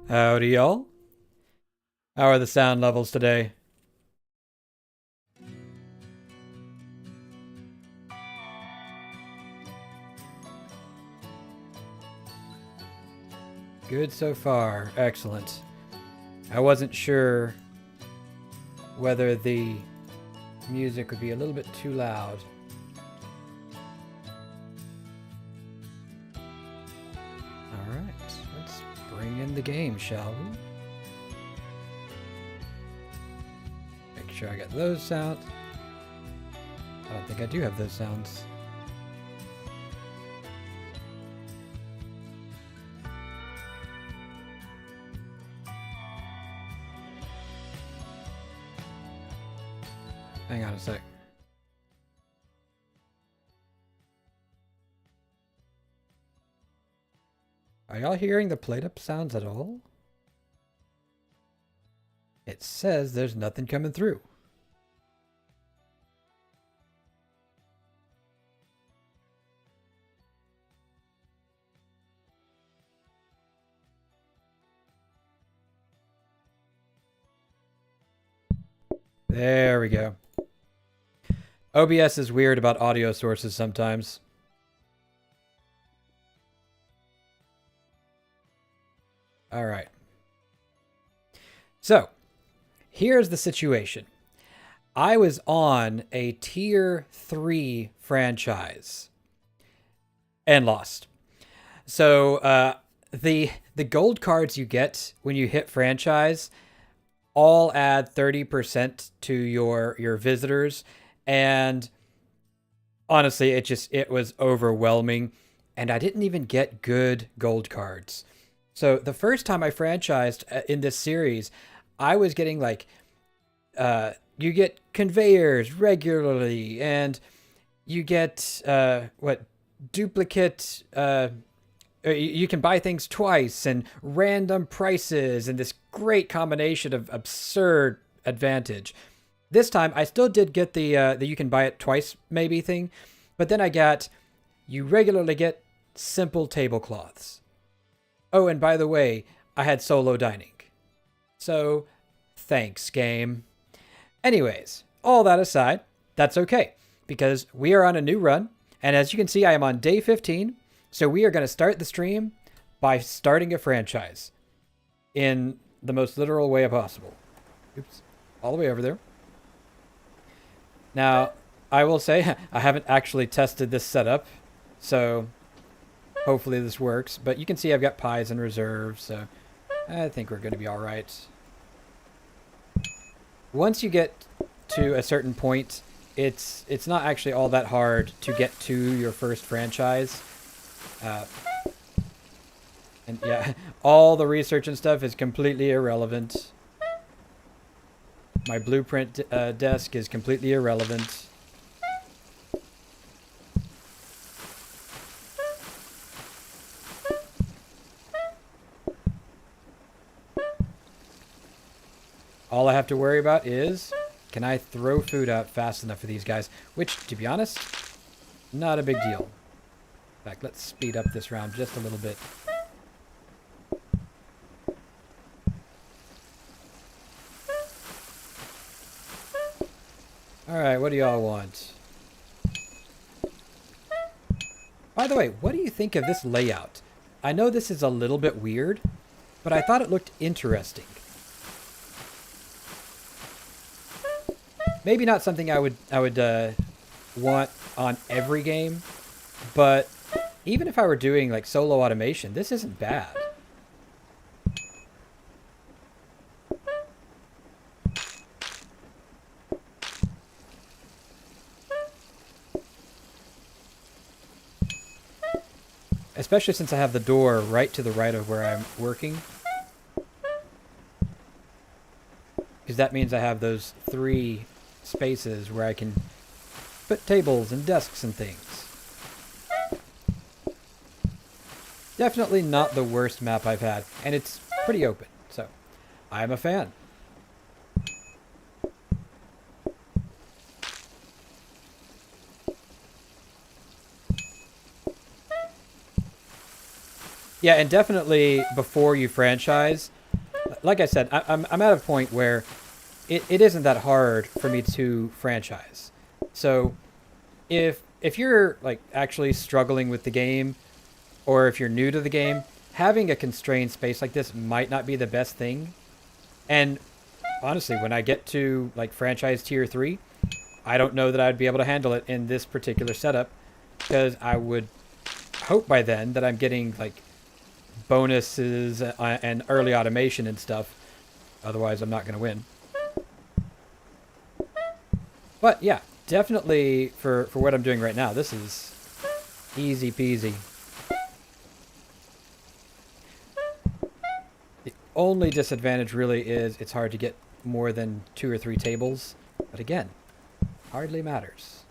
Howdy, y'all. How are the sound levels today? Good so far. Excellent. I wasn't sure whether the music would be a little bit too loud. Alright, let's bring in the game, shall we? Make sure I get those sounds. I don't think I do have those sounds. Hang on a sec. Are y'all hearing the plate up sounds at all? It says there's nothing coming through. There we go. OBS is weird about audio sources sometimes. All right. So, here's the situation. I was on a tier 3 franchise and lost. So, the gold cards you get when you hit franchise all add 30% to your visitors, and honestly it was overwhelming, and I didn't even get good gold cards. So the first time I franchised in this series, I was getting like you get conveyors regularly, and you get duplicate you can buy things twice and random prices and this great combination of absurd advantage. This time I still did get the you can buy it twice maybe thing, but then I got you regularly get simple tablecloths. Oh, and by the way, I had solo dining. So, thanks, game. Anyways, all that aside, that's okay, because we are on a new run, and as you can see, I am on day 15, so we are going to start the stream by starting a franchise in the most literal way possible. Oops, all the way over there. Now, I will say, I haven't actually tested this setup, so hopefully this works, but you can see I've got pies in reserve, so I think we're going to be all right. Once you get to a certain point, it's not actually all that hard to get to your first franchise. And yeah, all the research and stuff is completely irrelevant. My blueprint desk is completely irrelevant. All I have to worry about is, can I throw food out fast enough for these guys? Which, to be honest, not a big deal. In fact, let's speed up this round just a little bit. Alright, what do y'all want? By the way, what do you think of this layout? I know this is a little bit weird, but I thought it looked interesting. Maybe not something I would want on every game, but even if I were doing like solo automation, this isn't bad. Especially since I have the door right to the right of where I'm working. Because that means I have those 3 spaces where I can put tables and desks and things. Definitely not the worst map I've had, and it's pretty open, so I'm a fan. Yeah, and definitely before you franchise, like I said, I'm at a point where it isn't that hard for me to franchise. So if you're like actually struggling with the game, or if you're new to the game, having a constrained space like this might not be the best thing. And honestly, when I get to like franchise tier 3, I don't know that I'd be able to handle it in this particular setup, because I would hope by then that I'm getting like bonuses and early automation and stuff. Otherwise, I'm not going to win. But yeah, definitely for what I'm doing right now, this is easy peasy. The only disadvantage really is it's hard to get more than 2 or 3 tables. But again, hardly matters.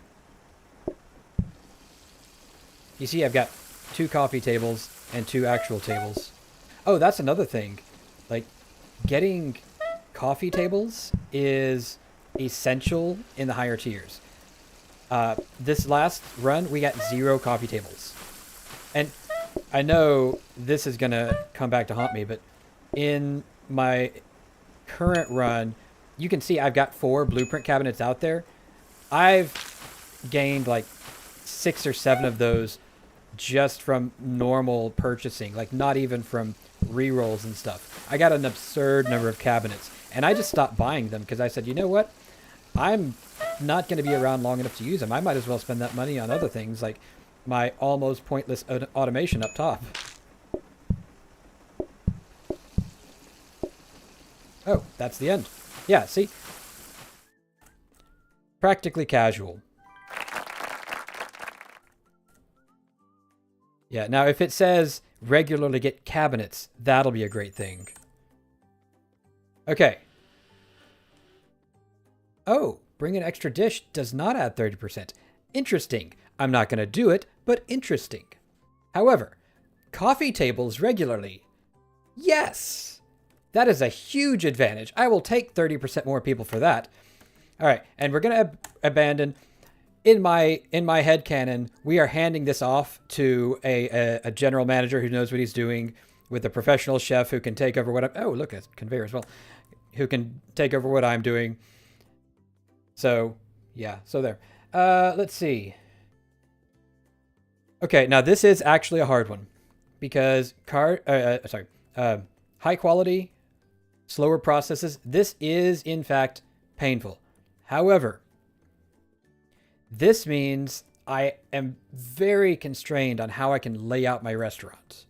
You see, I've got 2 coffee tables and 2 actual tables. Oh, that's another thing. Like, getting coffee tables is essential in the higher tiers. This last run, we got 0 coffee tables. And I know this is going to come back to haunt me, but in my current run, you can see I've got 4 blueprint cabinets out there. I've gained like 6 or 7 of those just from normal purchasing, like not even from rerolls and stuff. I got an absurd number of cabinets, and I just stopped buying them because I said, you know what? I'm not going to be around long enough to use them. I might as well spend that money on other things, like my almost pointless automation up top. Oh, that's the end. Yeah, see? Practically casual. Yeah, now if it says regularly get cabinets, that'll be a great thing. Okay. Oh, bring an extra dish does not add 30%. Interesting. I'm not going to do it, but interesting. However, coffee tables regularly. Yes! That is a huge advantage. I will take 30% more people for that. All right, and we're going to abandon... In my headcanon, we are handing this off to a general manager who knows what he's doing, with a professional chef who can take over what I'm... Oh, look, that's conveyor as well. Who can take over what I'm doing. So, yeah, so there. Let's see. Okay, now this is actually a hard one. Because high quality, slower processes, this is, in fact, painful. However... this means I am very constrained on how I can lay out my restaurant.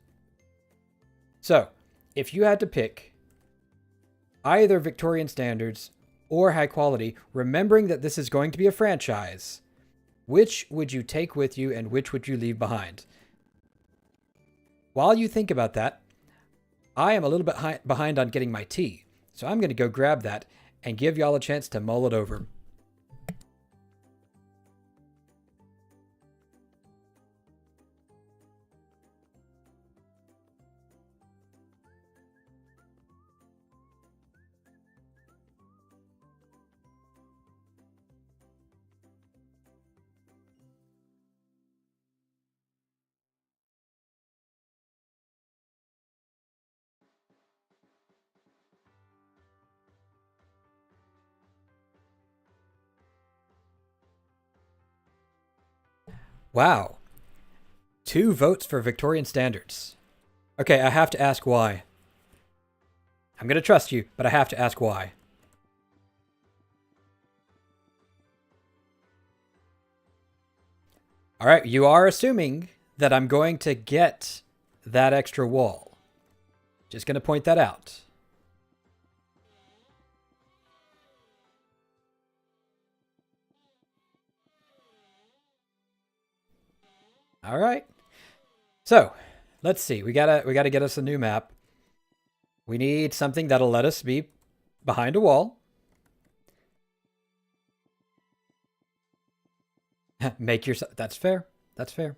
So, if you had to pick either Victorian standards or high quality, remembering that this is going to be a franchise, which would you take with you and which would you leave behind? While you think about that, I am a little bit behind on getting my tea. So I'm going to go grab that and give y'all a chance to mull it over. Wow. 2 votes for Victorian standards. Okay, I have to ask why. I'm going to trust you, but I have to ask why. All right, you are assuming that I'm going to get that extra wall. Just going to point that out. All right. So, let's see. We gotta get us a new map. We need something that'll let us be behind a wall. Make yourself... That's fair. That's fair.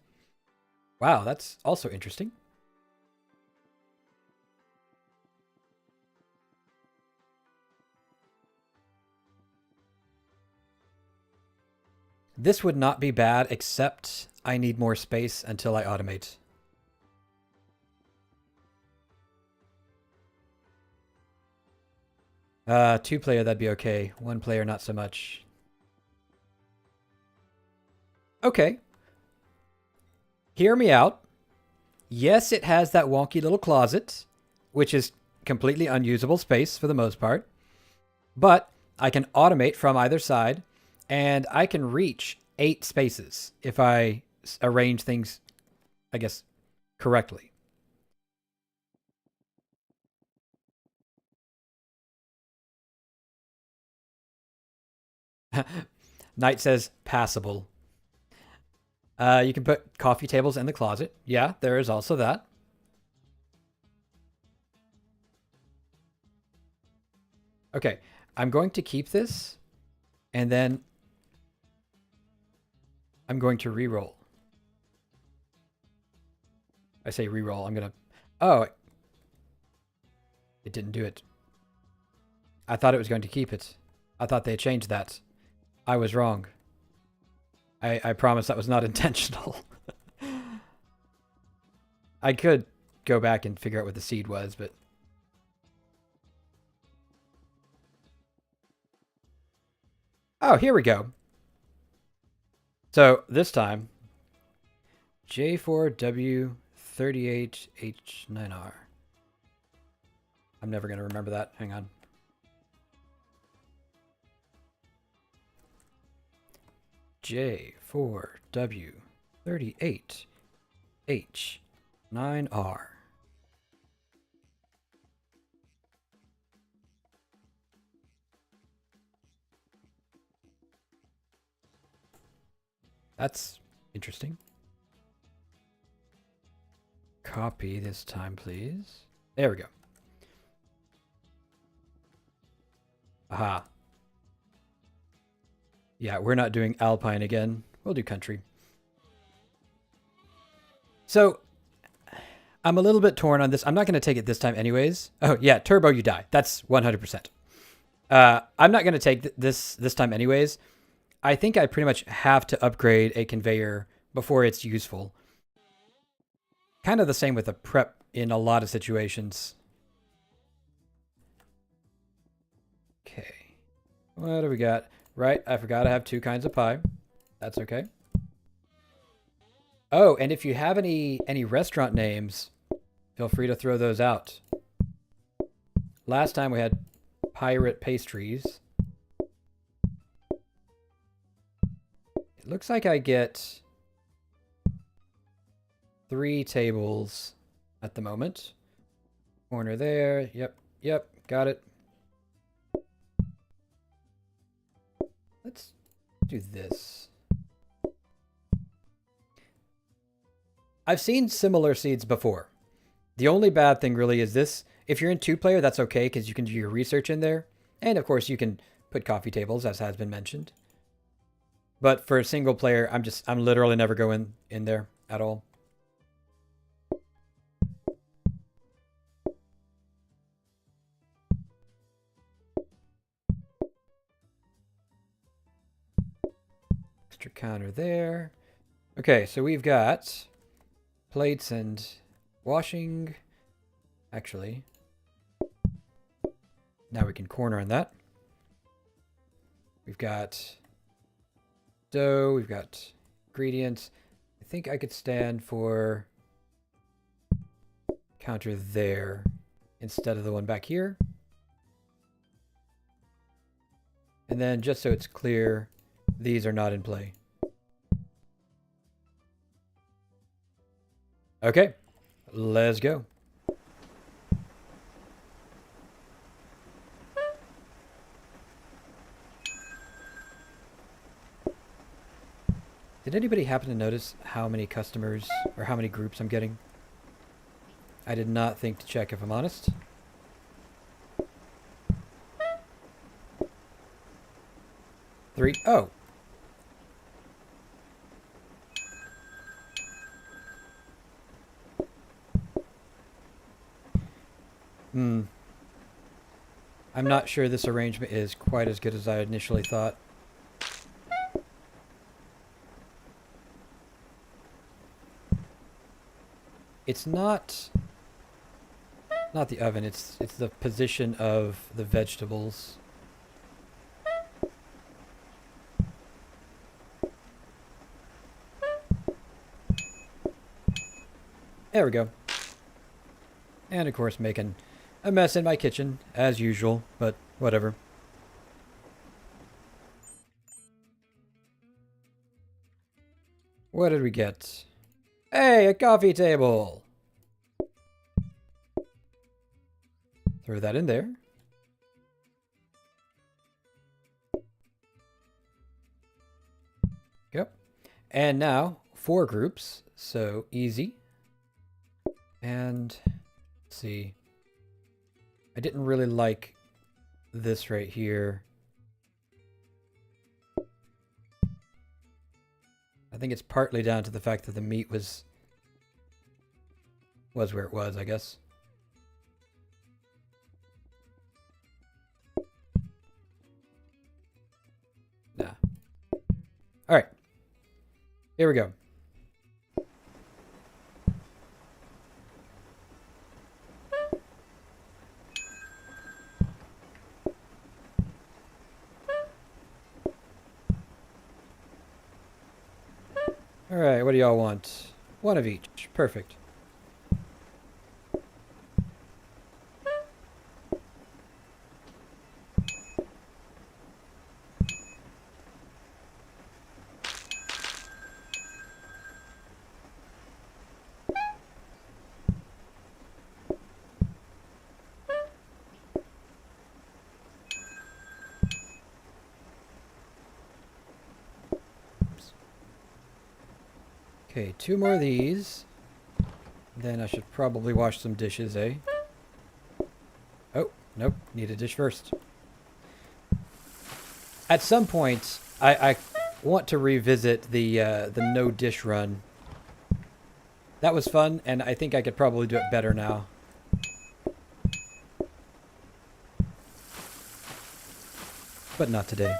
Wow, that's also interesting. This would not be bad, except I need more space until I automate. Two-player, that'd be okay. One player, not so much. Okay. Hear me out. Yes, it has that wonky little closet, which is completely unusable space for the most part. But I can automate from either side, and I can reach 8 spaces if I arrange things, I guess, correctly. Knight says passable. You can put coffee tables in the closet. Yeah, there is also that. Okay, I'm going to keep this, and then I'm going to re-roll. I say re-roll. I'm gonna. Oh, it didn't do it. I thought it was going to keep it. I thought they changed that. I was wrong. I promise that was not intentional. I could go back and figure out what the seed was, but... Oh, here we go. So this time, J4W38H9R. I'm never going to remember that. Hang on. J4W38H9R. That's interesting. Copy this time, please. There we go. Aha. Yeah, we're not doing Alpine again. We'll do country. So, I'm a little bit torn on this. I'm not going to take it this time anyways. Oh, yeah, turbo, you die. That's 100%. I'm not going to take this time anyways. I think I pretty much have to upgrade a conveyor before it's useful. Kind of the same with a prep in a lot of situations. Okay. What do we got? Right, I forgot I have 2 kinds of pie. That's okay. Oh, and if you have any restaurant names, feel free to throw those out. Last time we had pirate pastries. It looks like I get 3 tables at the moment. Corner there. Yep, got it. Let's do this. I've seen similar seeds before. The only bad thing really is this. If you're in 2-player, that's okay because you can do your research in there. And of course you can put coffee tables, as has been mentioned. But for a single player, I'm literally never going in there at all. Extra counter there. Okay, so we've got plates and washing. Actually, now we can corner on that. We've got dough, we've got ingredients. I think I could stand for counter there instead of the one back here. And then just so it's clear, these are not in play. Okay, let's go. Did anybody happen to notice how many customers or how many groups I'm getting? I did not think to check, if I'm honest. Three. Oh. I'm not sure this arrangement is quite as good as I initially thought. It's not Not the oven, it's the position of the vegetables. There we go. And of course making a mess in my kitchen, as usual, but whatever. What did we get? Hey, a coffee table! Throw that in there. Yep. And now, 4 groups, so easy. And, let's see. I didn't really like this right here. I think it's partly down to the fact that the meat was where it was, I guess. Nah. Alright. Here we go. Alright, what do y'all want? 1 of each. Perfect. Okay, 2 more of these. Then I should probably wash some dishes, eh? Oh, nope. Need a dish first. At some point, I want to revisit the no dish run. That was fun, and I think I could probably do it better now. But not today.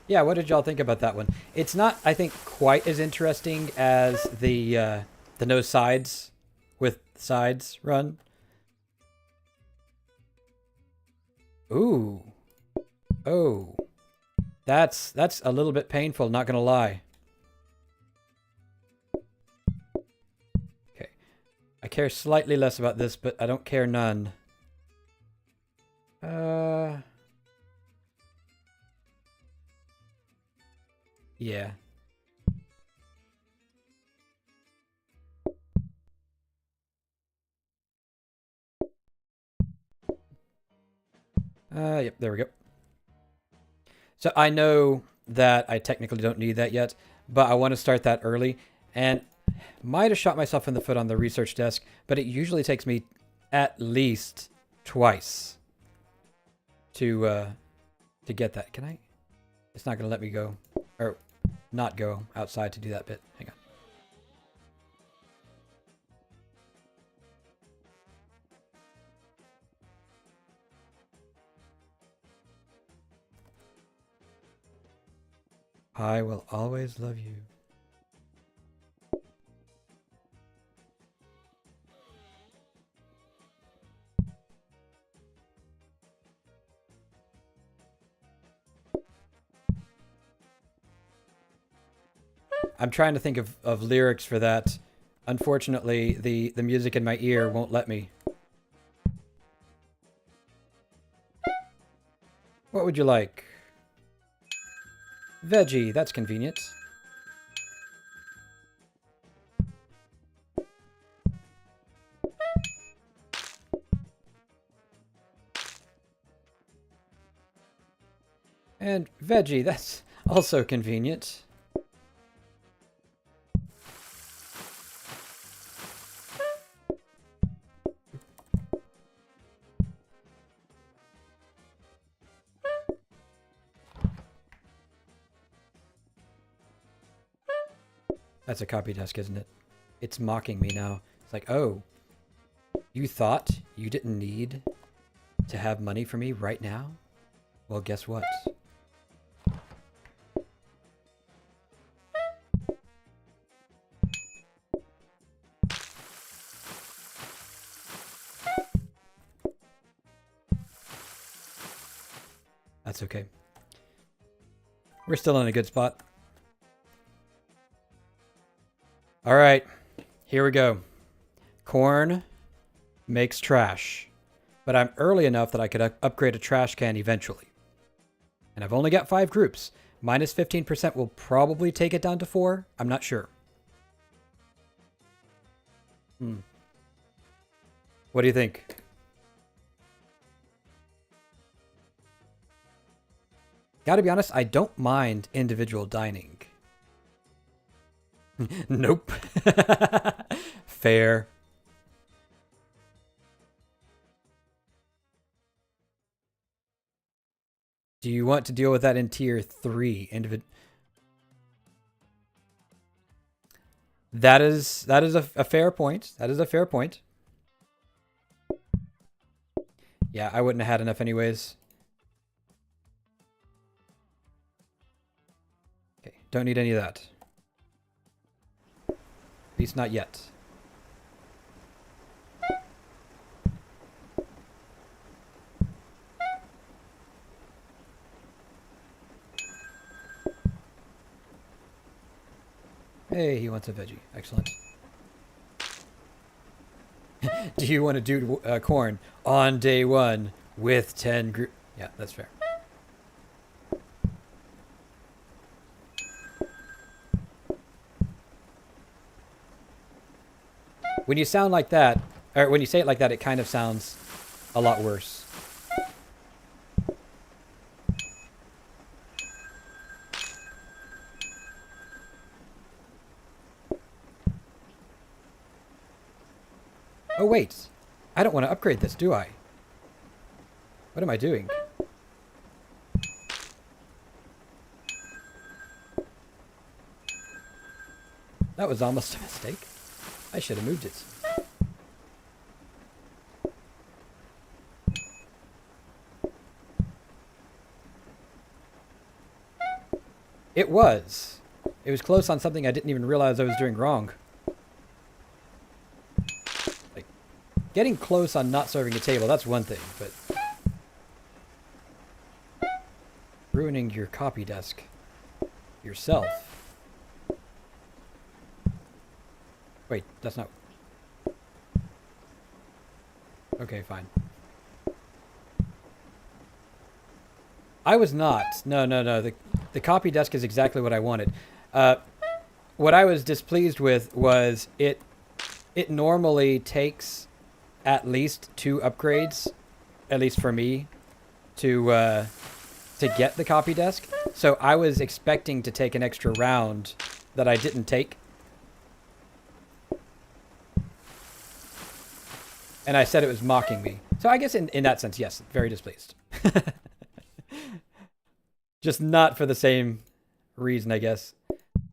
Yeah, what did y'all think about that one? It's not, I think, quite as interesting as the no sides with sides run. Ooh. Oh. That's a little bit painful, not gonna lie. Okay. I care slightly less about this, but I don't care none. Yeah. Yep, there we go. So I know that I technically don't need that yet, but I want to start that early, and might have shot myself in the foot on the research desk, but it usually takes me at least twice to get that. Can I? It's not going to let me go, or not go outside to do that bit. Hang on. I will always love you. I'm trying to think of lyrics for that. Unfortunately, the music in my ear won't let me. What would you like? Veggie, that's convenient. And veggie, that's also convenient. That's a copy desk, isn't it? It's mocking me now. It's like, oh, you thought you didn't need to have money for me right now? Well, guess what? That's okay. We're still in a good spot. All right, here we go. Corn makes trash, but I'm early enough that I could upgrade a trash can eventually. And I've only got 5 groups. Minus 15% will probably take it down to 4. I'm not sure. What do you think? Gotta be honest, I don't mind individual dining. Nope. Fair. Do you want to deal with that in tier 3? That is a fair point. That is a fair point. Yeah, I wouldn't have had enough anyways. Okay, don't need any of that. At least not yet. Hey, he wants a veggie. Excellent. Do you want to do corn on day 1 with 10 group? Yeah, that's fair. When you sound like that, or when you say it like that, it kind of sounds a lot worse. Oh, wait. I don't want to upgrade this, do I? What am I doing? That was almost a mistake. I should have moved it. It was. It was close on something I didn't even realize I was doing wrong. Like, getting close on not serving a table, that's one thing, but ruining your copy desk yourself. Wait, that's not... Okay, fine. I was not. No. The copy desk is exactly what I wanted. What I was displeased with was it normally takes at least 2 upgrades, at least for me, to get the copy desk. So I was expecting to take an extra round that I didn't take. And I said it was mocking me. So I guess in that sense, yes, very displeased. Just not for the same reason, I guess.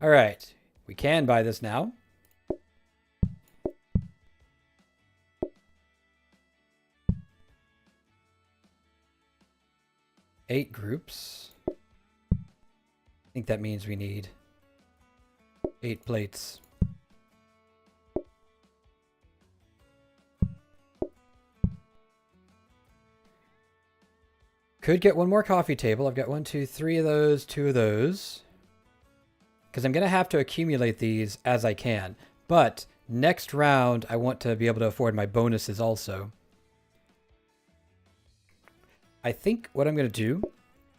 All right. We can buy this now. Eight groups. I think that means we need 8 plates. Could get one more coffee table. I've got 1, 2, 3 of those, 2 of those. Because I'm going to have to accumulate these as I can. But next round, I want to be able to afford my bonuses also. I think what I'm going to do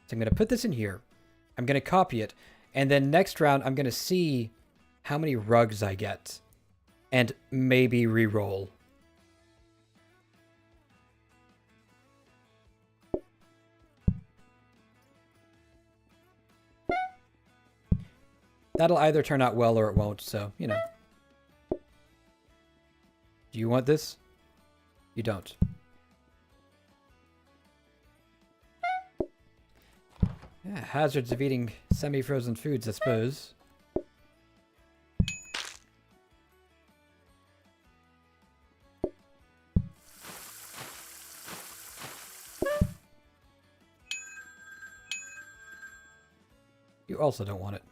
is I'm going to put this in here. I'm going to copy it. And then next round, I'm going to see how many rugs I get. And maybe re-roll. That'll either turn out well or it won't, so, you know. Do you want this? You don't. Yeah, hazards of eating semi-frozen foods, I suppose. You also don't want it.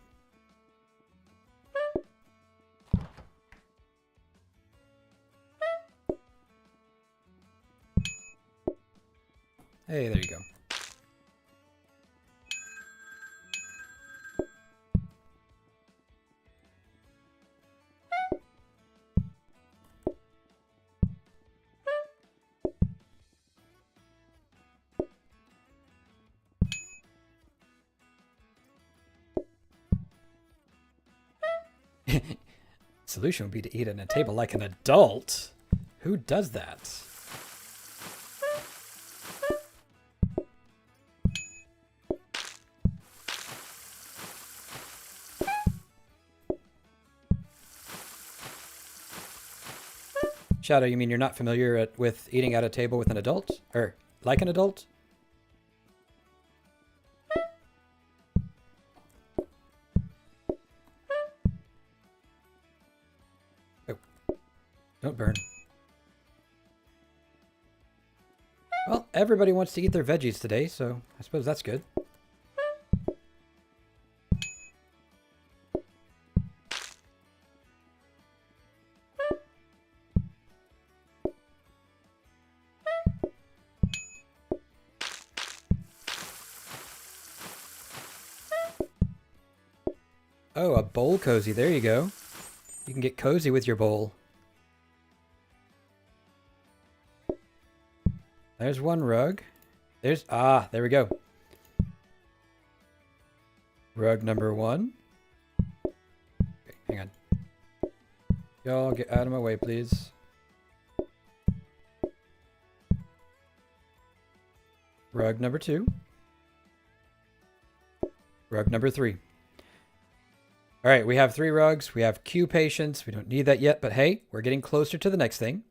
Hey, there you go. Solution would be to eat at a table like an adult. Who does that? Shadow, you mean you're not familiar with eating at a table with an adult? Or like an adult? Oh, don't burn. Well, everybody wants to eat their veggies today, so I suppose that's good. Oh, a bowl cozy. There you go. You can get cozy with your bowl. There's one rug. There we go. Rug number 1. Okay, hang on. Y'all get out of my way, please. Rug number 2. Rug number 3. All right, we have 3 rugs. We have queue patience. We don't need that yet, but hey, we're getting closer to the next thing.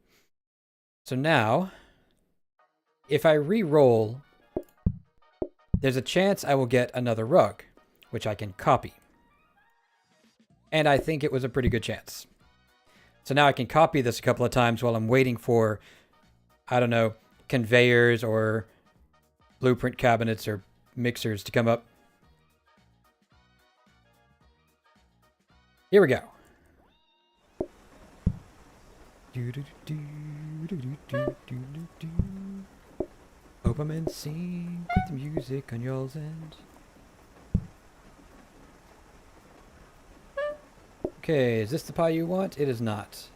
So now, if I re-roll, there's a chance I will get another rug, which I can copy. And I think it was a pretty good chance. So now I can copy this a couple of times while I'm waiting for, I don't know, conveyors or blueprint cabinets or mixers to come up. Here we go. Hope I'm in sync with the music on y'all's end. Okay, is this the pie you want? It is not.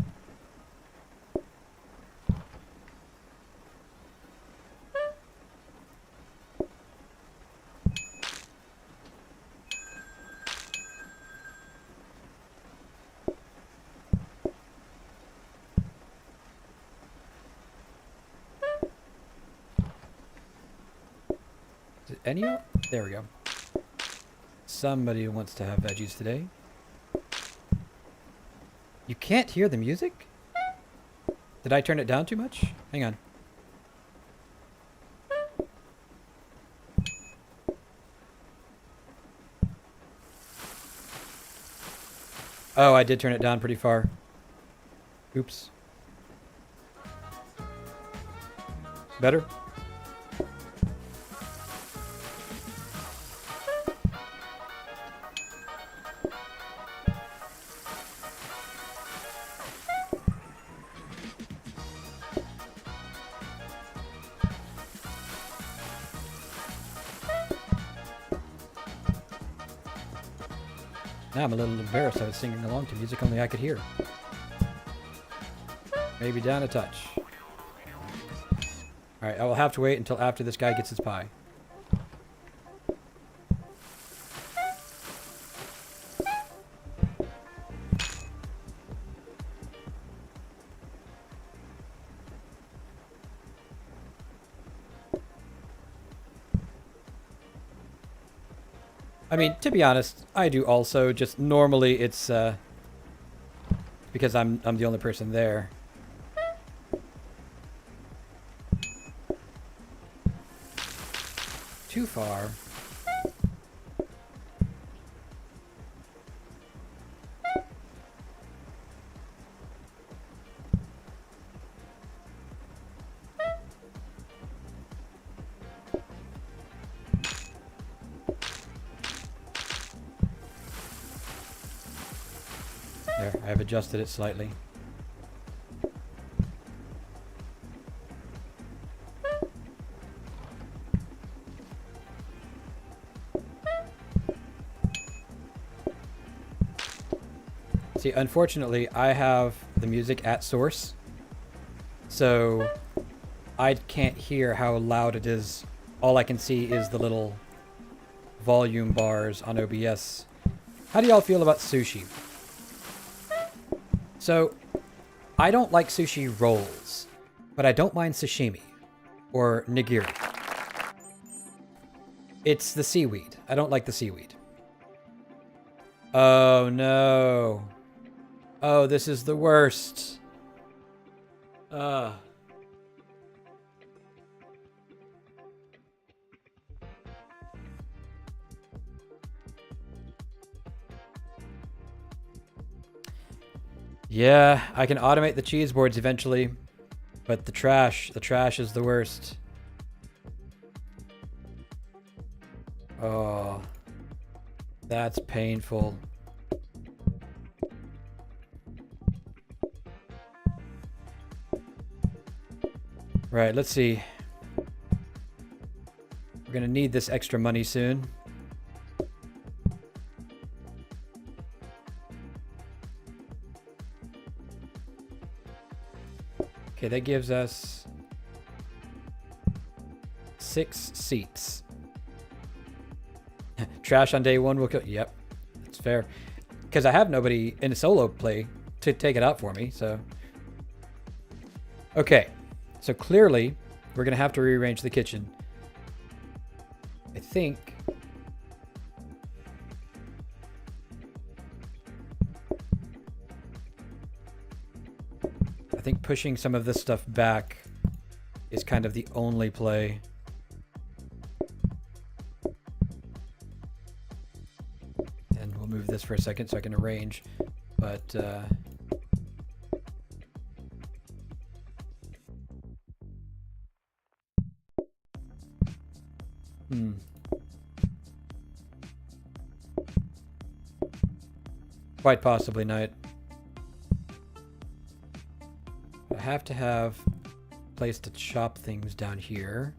Any? There we go. Somebody wants to have veggies today. You can't hear the music? Did I turn it down too much? Hang on. Oh, I did turn it down pretty far. Oops. Better? Now I'm a little embarrassed I was singing along to music only I could hear. Maybe down a touch. Alright, I will have to wait until after this guy gets his pie. I mean, to be honest, I do also. Just normally it's because I'm the only person there. Too far. There, I've adjusted it slightly. See, unfortunately, I have the music at source, so I can't hear how loud it is. All I can see is the little volume bars on OBS. How do y'all feel about sushi? So, I don't like sushi rolls, but I don't mind sashimi or nigiri. It's the seaweed. I don't like the seaweed. Oh no. Oh, this is the worst. Yeah, I can automate the cheese boards eventually, but the trash is the worst. Oh, that's painful. Right, let's see. We're gonna need this extra money soon. Okay, that gives us 6 seats. Trash on day 1 will kill. Yep, that's fair. Because I have nobody in a solo play to take it out for me, so. Okay, so clearly we're gonna have to rearrange the kitchen. I think. I think pushing some of this stuff back is kind of the only play. And we'll move this for a second so I can arrange. But quite possibly not. I have to have a place to chop things down here.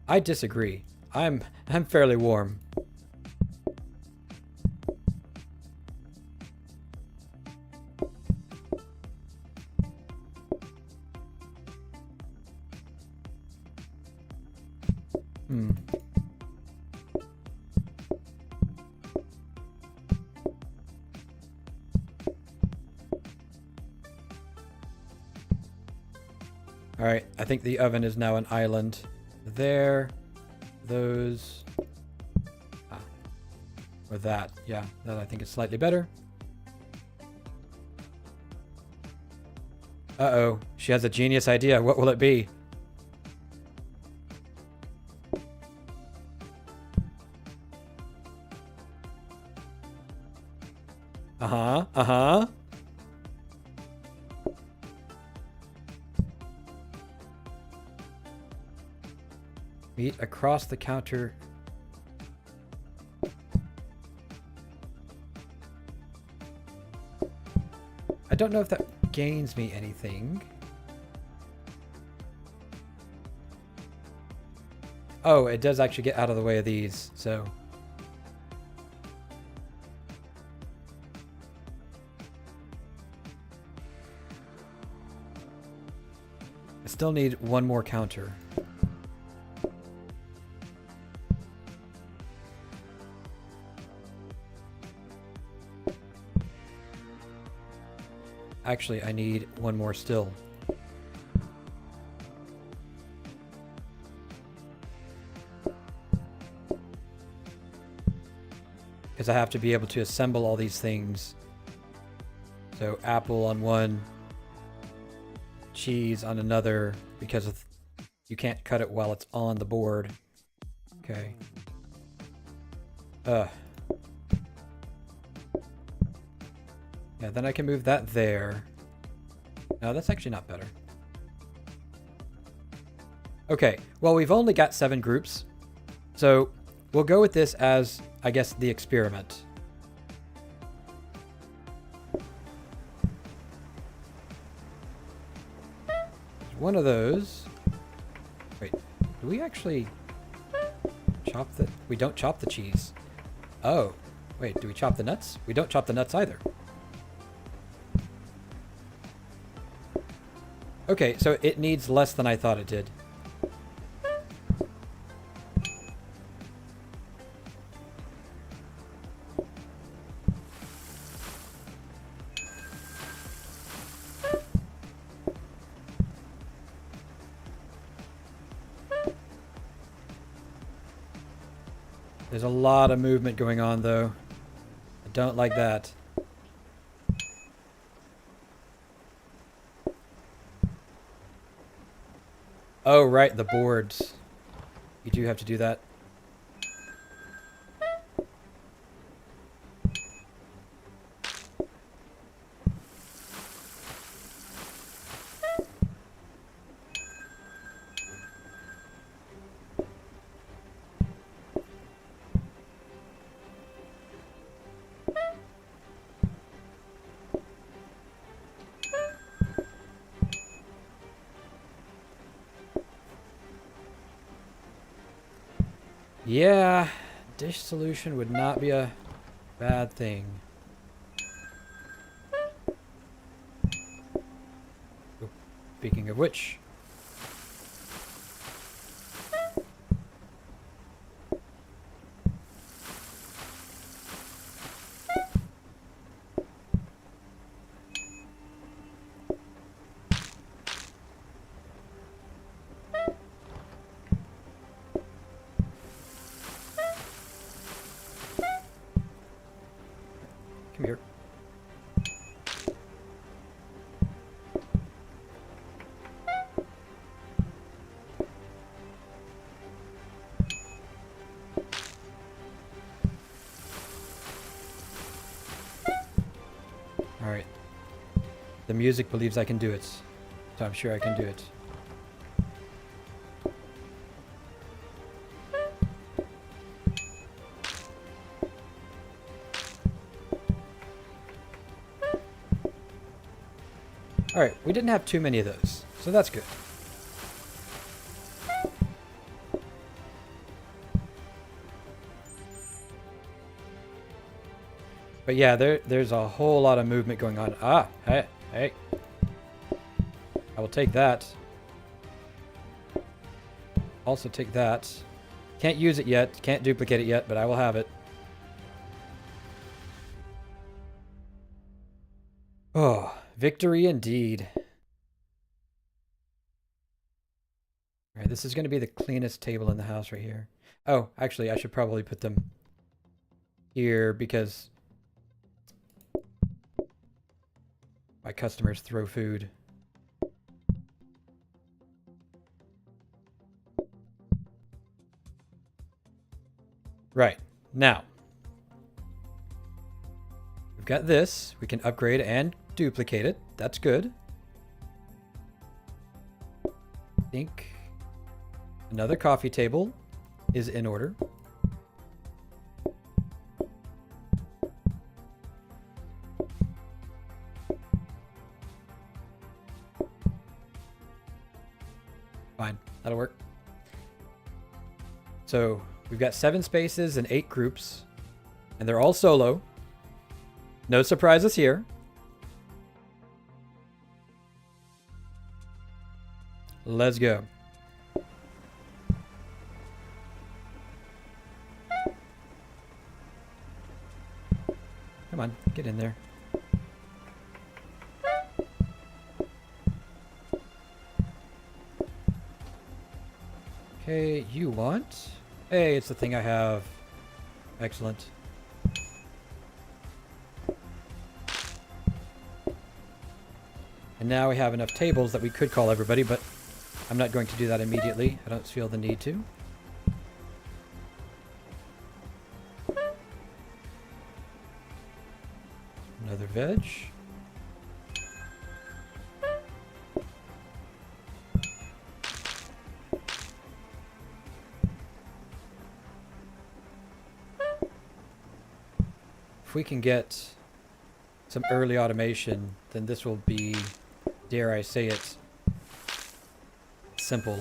I disagree. I'm fairly warm. All right, I think the oven is now an island. There, those, or that. Yeah, that I think is slightly better. Uh-oh, she has a genius idea. What will it be? Uh-huh, uh-huh. Meat across the counter. I don't know if that gains me anything. Oh, it does actually get out of the way of these, so. I still need one more counter. Actually, I need one more still. Because I have to be able to assemble all these things. So apple on one, cheese on another, because of you can't cut it while it's on the board. Okay. Yeah, then I can move that there. No, that's actually not better. Okay, well, we've only got 7 groups, So we'll go with this as, I guess, the experiment. One of those. Wait, do we actually chop the... We don't chop the cheese. Oh, wait, do we chop the nuts? We don't chop the nuts either. Okay, so it needs less than I thought it did. There's a lot of movement going on, though. I don't like that. Oh, right, the boards. You do have to do that. Yeah, dish solution would not be a bad thing. Oh, speaking of which... Come here. Alright. The music believes I can do it. So I'm sure I can do it. Alright, we didn't have too many of those, so that's good. But yeah, there's a whole lot of movement going on. Ah, hey, hey. I will take that. Also take that. Can't use it yet, can't duplicate it yet, but I will have it. Oh, victory indeed. Alright, this is going to be the cleanest table in the house right here. Oh, actually, I should probably put them here because my customers throw food. Right, now. We've got this. We can upgrade and duplicate it. That's good. I think another coffee table is in order. Fine, that'll work. So we've got 7 spaces and 8 groups, and they're all solo. No surprises here. Let's go. Come on, get in there. Okay, you want? Hey, it's the thing I have. Excellent. And now we have enough tables that we could call everybody, but I'm not going to do that immediately. I don't feel the need to. Another veg. If we can get some early automation, then this will be, dare I say it, simple.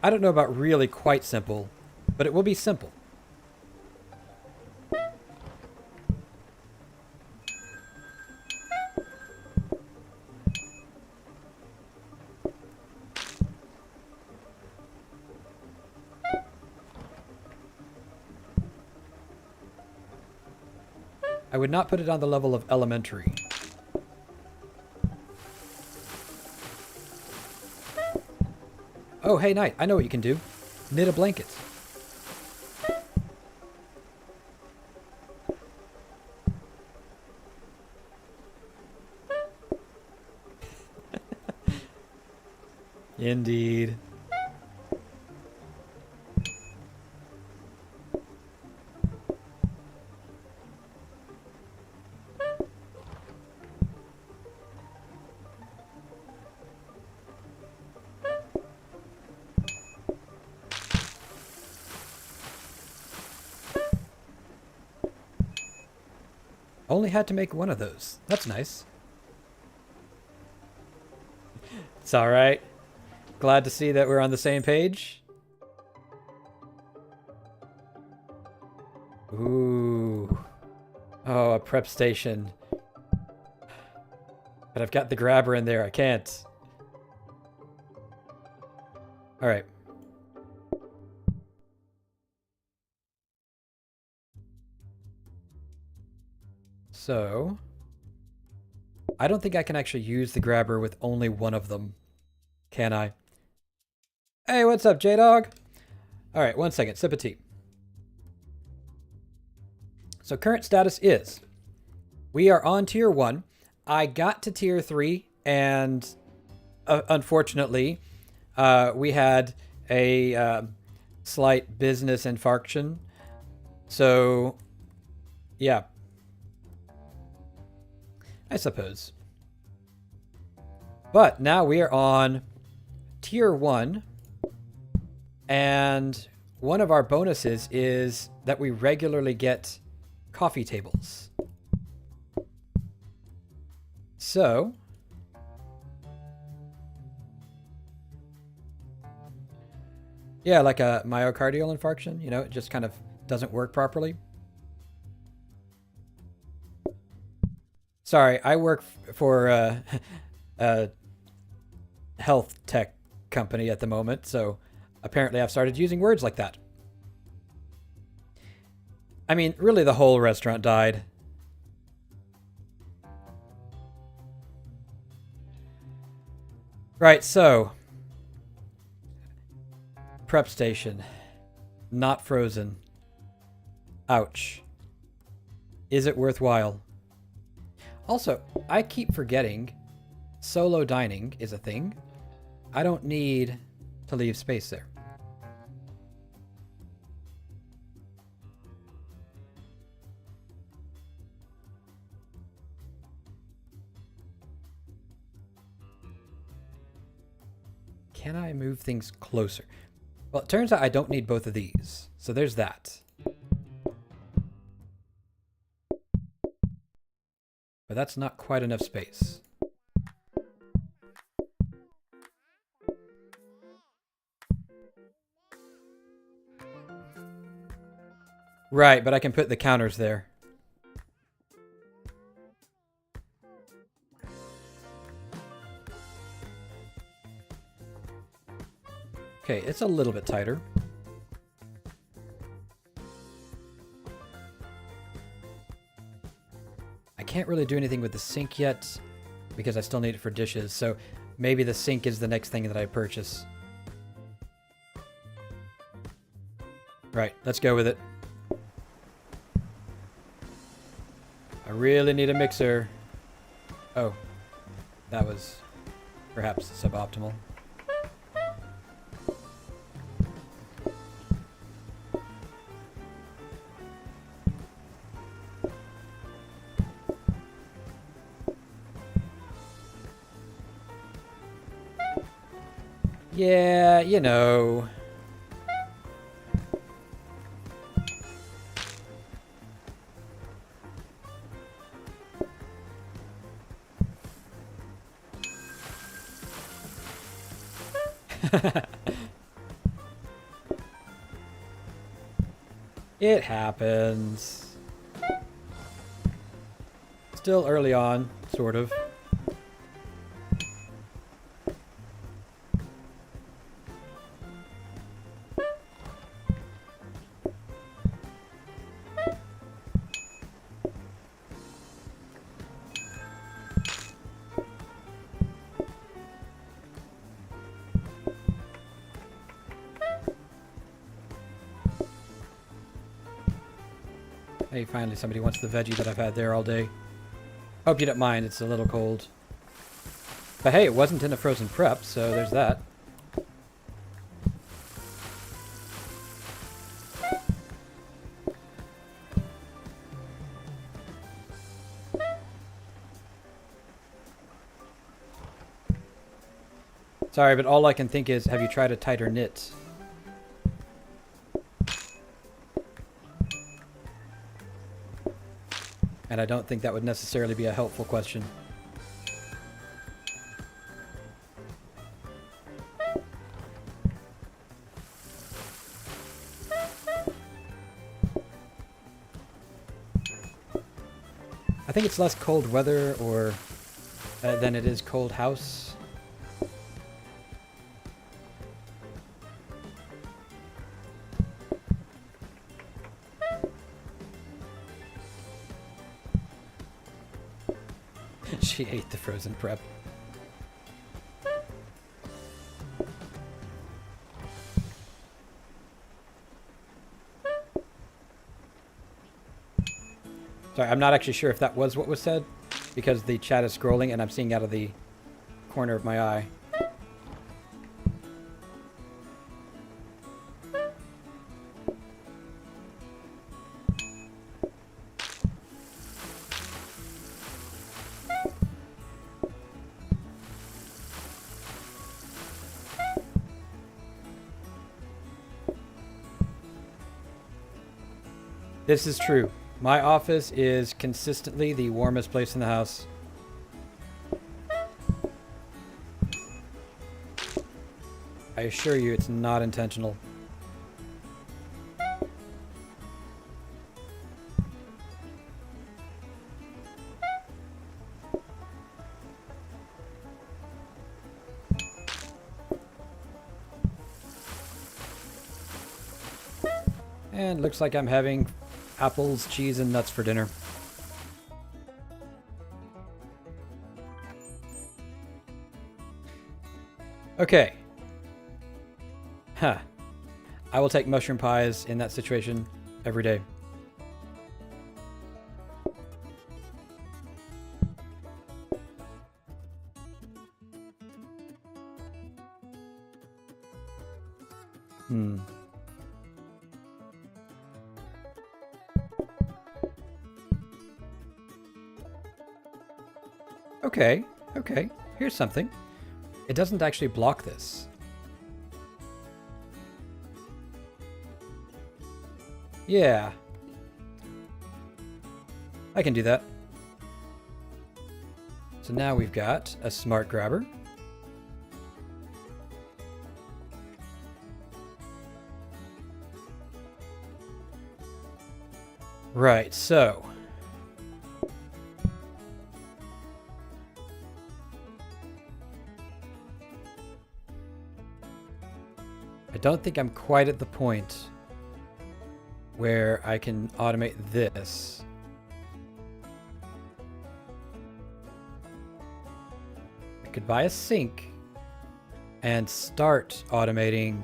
I don't know about really quite simple, but it will be simple. I would not put it on the level of elementary. Oh, hey, Knight, I know what you can do. Knit a blanket. Indeed. Only had to make one of those. That's nice. It's alright. Glad to see that we're on the same page. Ooh. Oh, a prep station. But I've got the grabber in there. I can't. Alright. So, I don't think I can actually use the grabber with only one of them. Can I? Hey, what's up, J-Dog? Alright, 1 second. Sip of tea. So current status is, we are on tier 1. I got to tier 3, and unfortunately, we had a slight business infarction. So, yeah. I suppose. But now we are on tier 1, and one of our bonuses is that we regularly get coffee tables. So, yeah, like a myocardial infarction, you know, it just kind of doesn't work properly. Sorry, I work for a health tech company at the moment, so apparently I've started using words like that. I mean, really the whole restaurant died. Right, so prep station. Not frozen. Ouch. Is it worthwhile? Also, I keep forgetting solo dining is a thing. I don't need to leave space there. Can I move things closer? Well, it turns out I don't need both of these. So there's that. But that's not quite enough space. Right, but I can put the counters there. Okay, it's a little bit tighter. I can't really do anything with the sink yet because I still need it for dishes, so maybe the sink is the next thing that I purchase. Right, let's go with it. I really need a mixer. Oh, that was perhaps suboptimal. Yeah, you know. It happens. Still early on, sort of. Hey, finally somebody wants the veggie that I've had there all day. Hope you don't mind, it's a little cold. But hey, it wasn't in a frozen prep, so there's that. Sorry, but all I can think is, have you tried a tighter knit? And I don't think that would necessarily be a helpful question. I think it's less cold weather or than it is cold house. She ate the frozen prep. Sorry, I'm not actually sure if that was what was said, because the chat is scrolling and I'm seeing out of the corner of my eye. This is true. My office is consistently the warmest place in the house. I assure you it's not intentional. And looks like I'm having apples, cheese, and nuts for dinner. Okay. Huh. I will take mushroom pies in that situation every day. Okay, okay. Here's something. It doesn't actually block this. Yeah. I can do that. So now we've got a smart grabber. Right, so I don't think I'm quite at the point where I can automate this. I could buy a sink and start automating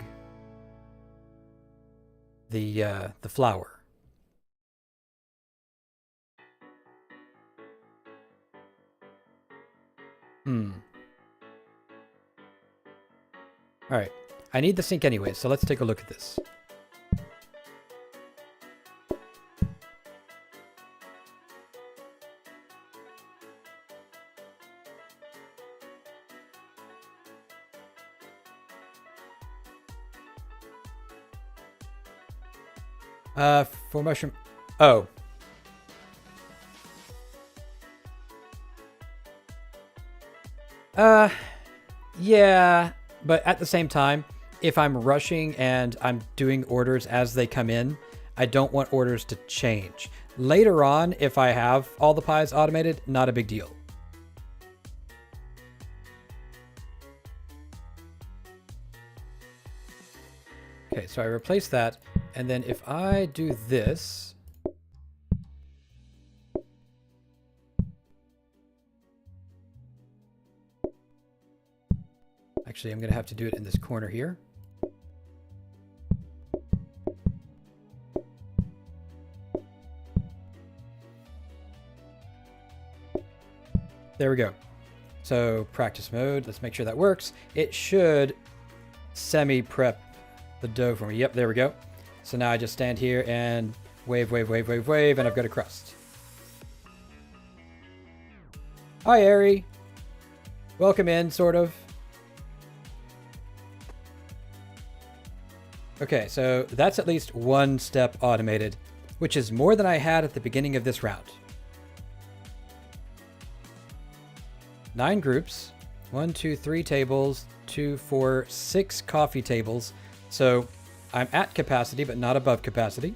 the flour. All right. I need the sink anyway, so let's take a look at this. For mushroom. Oh. Yeah, but at the same time, if I'm rushing and I'm doing orders as they come in, I don't want orders to change. Later on, if I have all the pies automated, not a big deal. Okay, so I replace that, and then if I do this, actually, I'm going to have to do it in this corner here. There we go. So practice mode, let's make sure that works. It should semi-prep the dough for me. Yep, there we go. So now I just stand here and wave, wave, wave, wave, wave, and I've got a crust. Hi, Ari. Welcome in, sort of. Okay, so that's at least one step automated, which is more than I had at the beginning of this round. 9 groups, 1, 2, 3 tables, 2, 4, 6 coffee tables. So I'm at capacity, but not above capacity.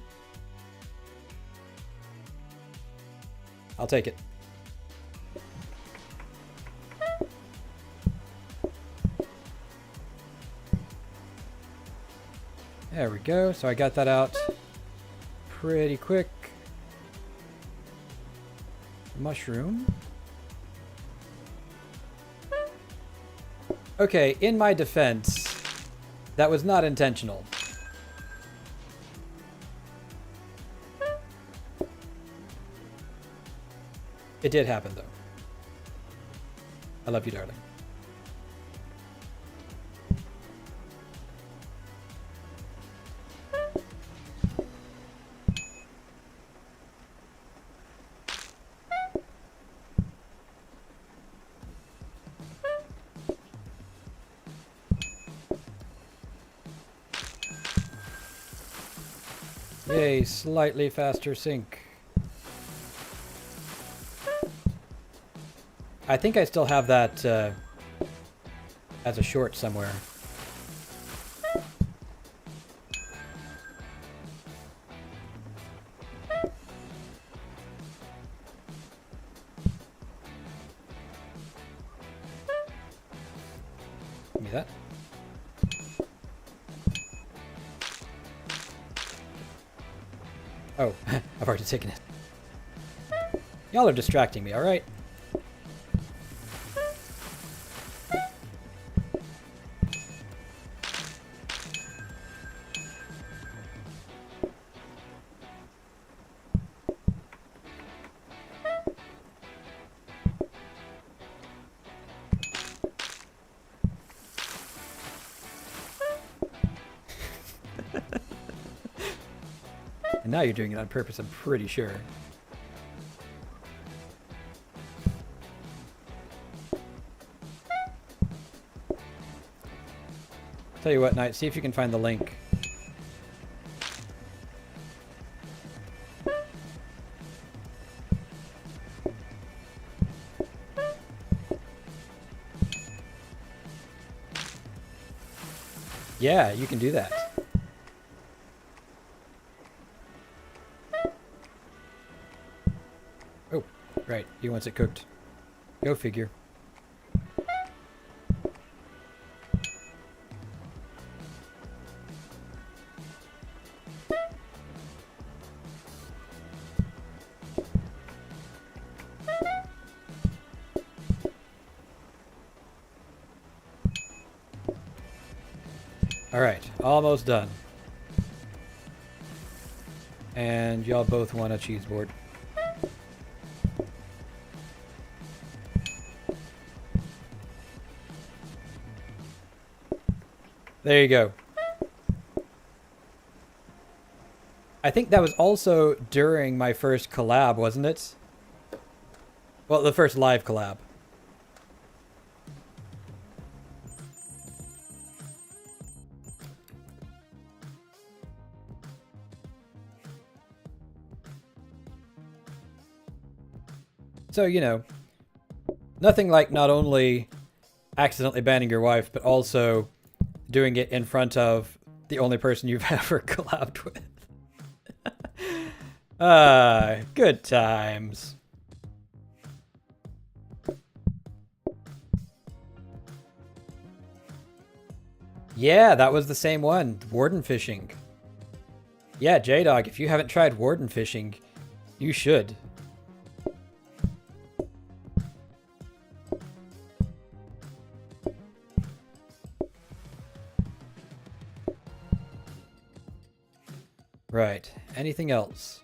I'll take it. There we go. So I got that out pretty quick. Mushroom. Okay, in my defense, that was not intentional. It did happen, though. I love you, darling. Yay, slightly faster sync. I think I still have that as a short somewhere. Give me that. Oh, I've already taken it. Y'all are distracting me, alright? And now you're doing it on purpose, I'm pretty sure. Tell you what, Knight, see if you can find the link. Yeah, you can do that. Oh, right. He wants it cooked. Go figure. Alright, almost done. And y'all both want a cheese board. There you go. I think that was also during my first collab, wasn't it? Well, the first live collab. So, you know, nothing like not only accidentally banning your wife, but also doing it in front of the only person you've ever collabed with. Good times. Yeah, that was the same one. Warden fishing. Yeah, J-Dog, if you haven't tried warden fishing, you should. Right. Anything else?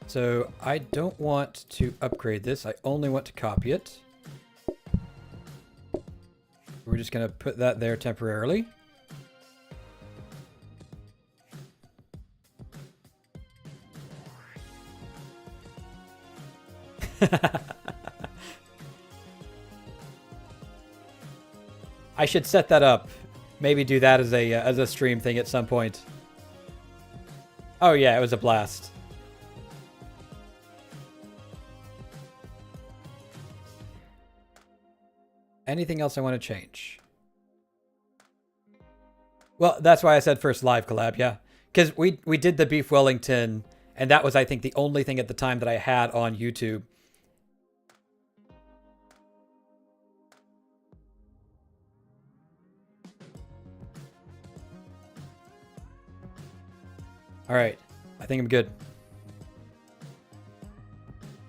So I don't want to upgrade this. I only want to copy it. We're just going to put that there temporarily. I should set that up. Maybe do that as a stream thing at some point. Oh yeah, it was a blast. Anything else I want to change? Well, that's why I said first live collab, yeah. Because we did the Beef Wellington, and that was, I think, the only thing at the time that I had on YouTube. All right, I think I'm good.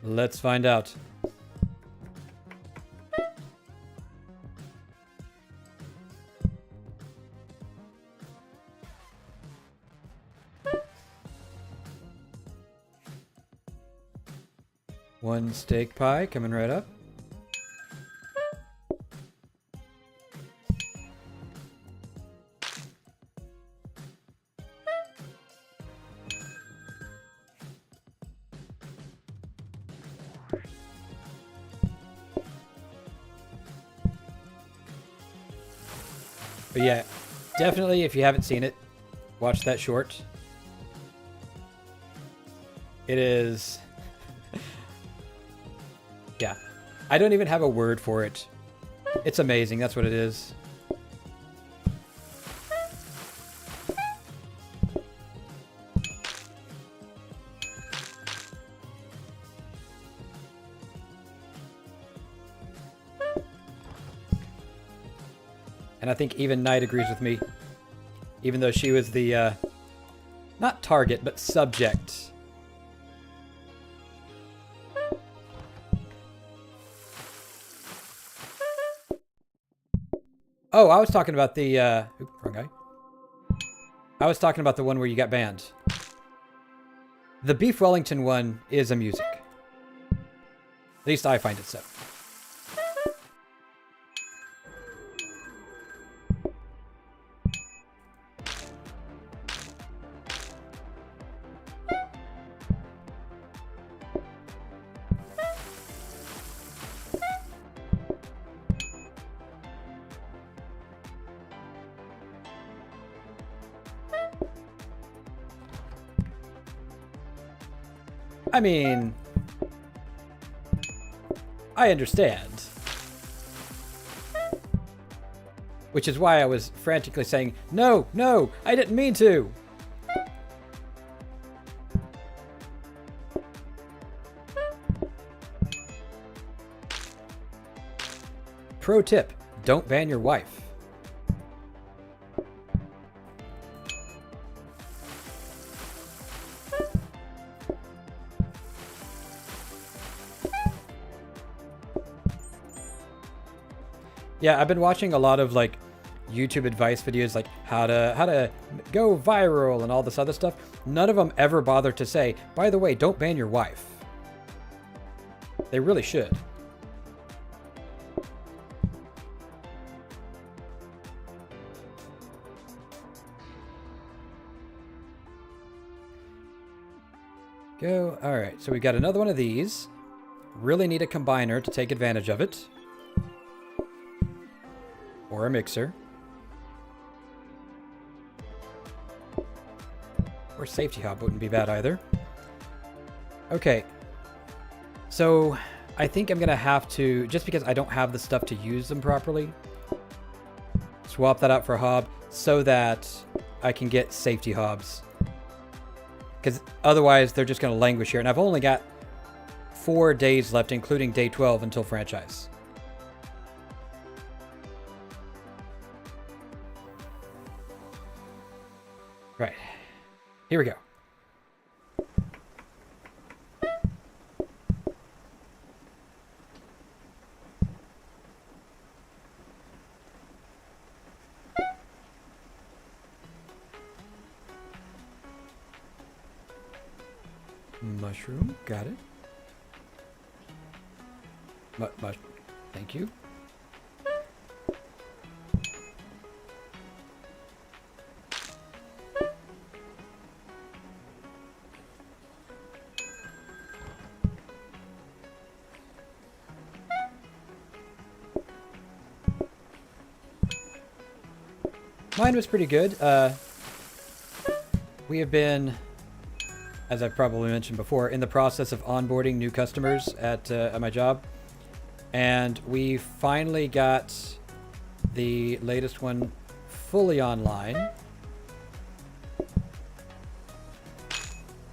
Let's find out. One steak pie coming right up. But yeah, definitely if you haven't seen it, watch that short. It is... yeah. I don't even have a word for it. It's amazing, that's what it is. And I think even Knight agrees with me. Even though she was the, not target, but subject. Oh, I was talking about the, oops, wrong guy. I was talking about the one where you got banned. The Beef Wellington one is a music. At least I find it so. I mean, I understand. Which is why I was frantically saying, no, no, I didn't mean to. Pro tip, don't ban your wife. Yeah, I've been watching a lot of like YouTube advice videos, like how to go viral and all this other stuff. None of them ever bother to say, by the way, don't ban your wife. They really should. Go. All right, so we got another one of these. Really need a combiner to take advantage of it. Or a mixer. Or safety hub wouldn't be bad either. Okay. So, I think I'm going to have to, just because I don't have the stuff to use them properly, swap that out for a hob so that I can get safety hobs. Because otherwise they're just going to languish here. And I've only got 4 days left, including day 12 until franchise. Right. Here we go. Mushroom, got it. Thank you. Mine was pretty good. We have been, as I've probably mentioned before, in the process of onboarding new customers at my job. And we finally got the latest one fully online.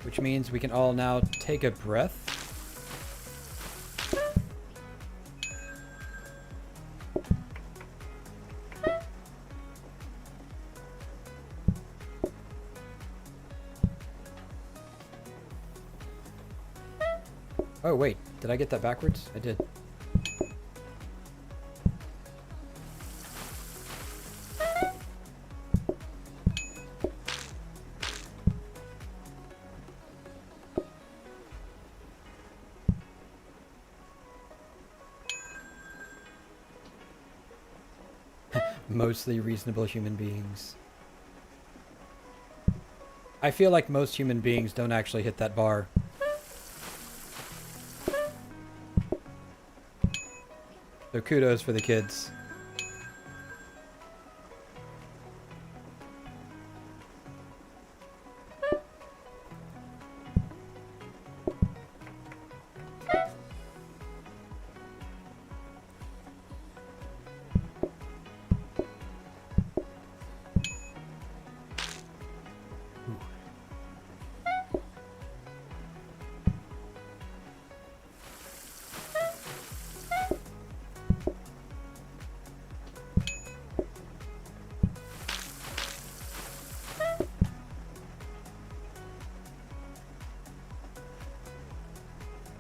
Which means we can all now take a breath. Oh, wait. Did I get that backwards? I did. Mostly reasonable human beings. I feel like most human beings don't actually hit that bar. So kudos for the kids.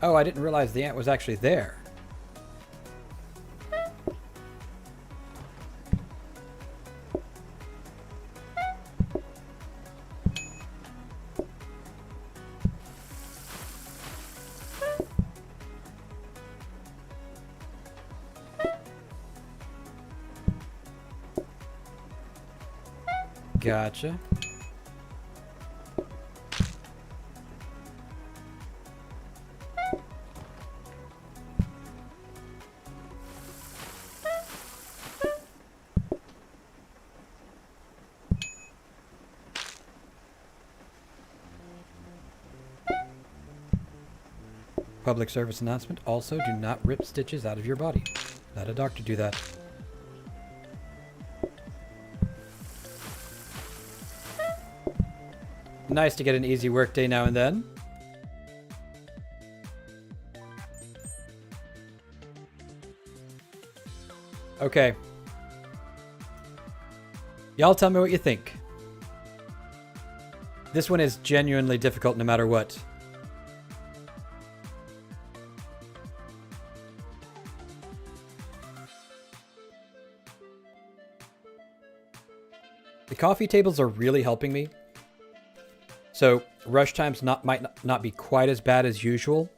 Oh, I didn't realize the ant was actually there. Gotcha. Public service announcement. Also, do not rip stitches out of your body. Let a doctor do that. Nice to get an easy work day now and then. Okay. Y'all tell me what you think. This one is genuinely difficult no matter what. The coffee tables are really helping me. So rush times might not be quite as bad as usual.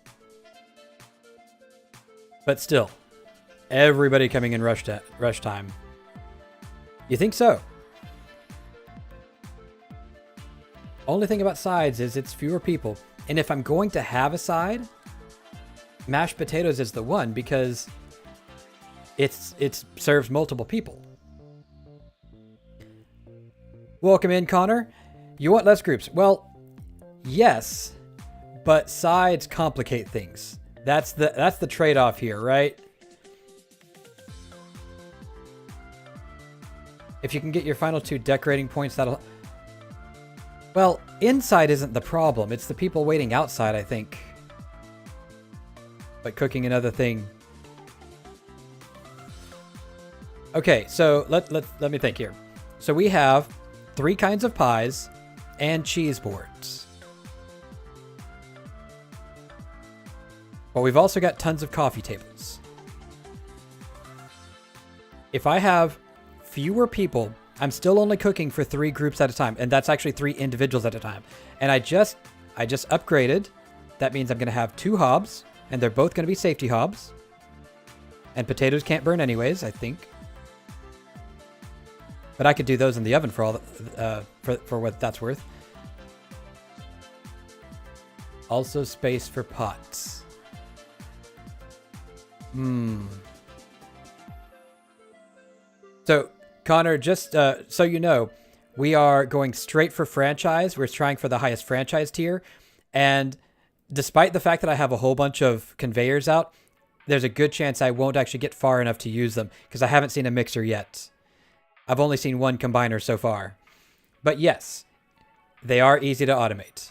But still, everybody coming in rush time. You think so? Only thing about sides is it's fewer people. And if I'm going to have a side, mashed potatoes is the one because it serves multiple people. Welcome in, Connor. You want less groups? Well, yes, but sides complicate things. That's the trade-off here, right? If you can get your final 2 decorating points, that'll... Well, inside isn't the problem. It's the people waiting outside, I think. But cooking another thing. Okay, so let me think here. So we have 3 kinds of pies and cheese boards. But we've also got tons of coffee tables. If I have fewer people, I'm still only cooking for 3 groups at a time, and that's actually 3 individuals at a time. And I just upgraded. That means I'm going to have 2 hobs, and they're both going to be safety hobs. And potatoes can't burn anyways, I think. But I could do those in the oven for all for what that's worth. Also space for pots. So, Connor, just so you know, we are going straight for franchise. We're trying for the highest franchise tier. And despite the fact that I have a whole bunch of conveyors out, there's a good chance I won't actually get far enough to use them because I haven't seen a mixer yet. I've only seen 1 combiner so far. But yes, they are easy to automate.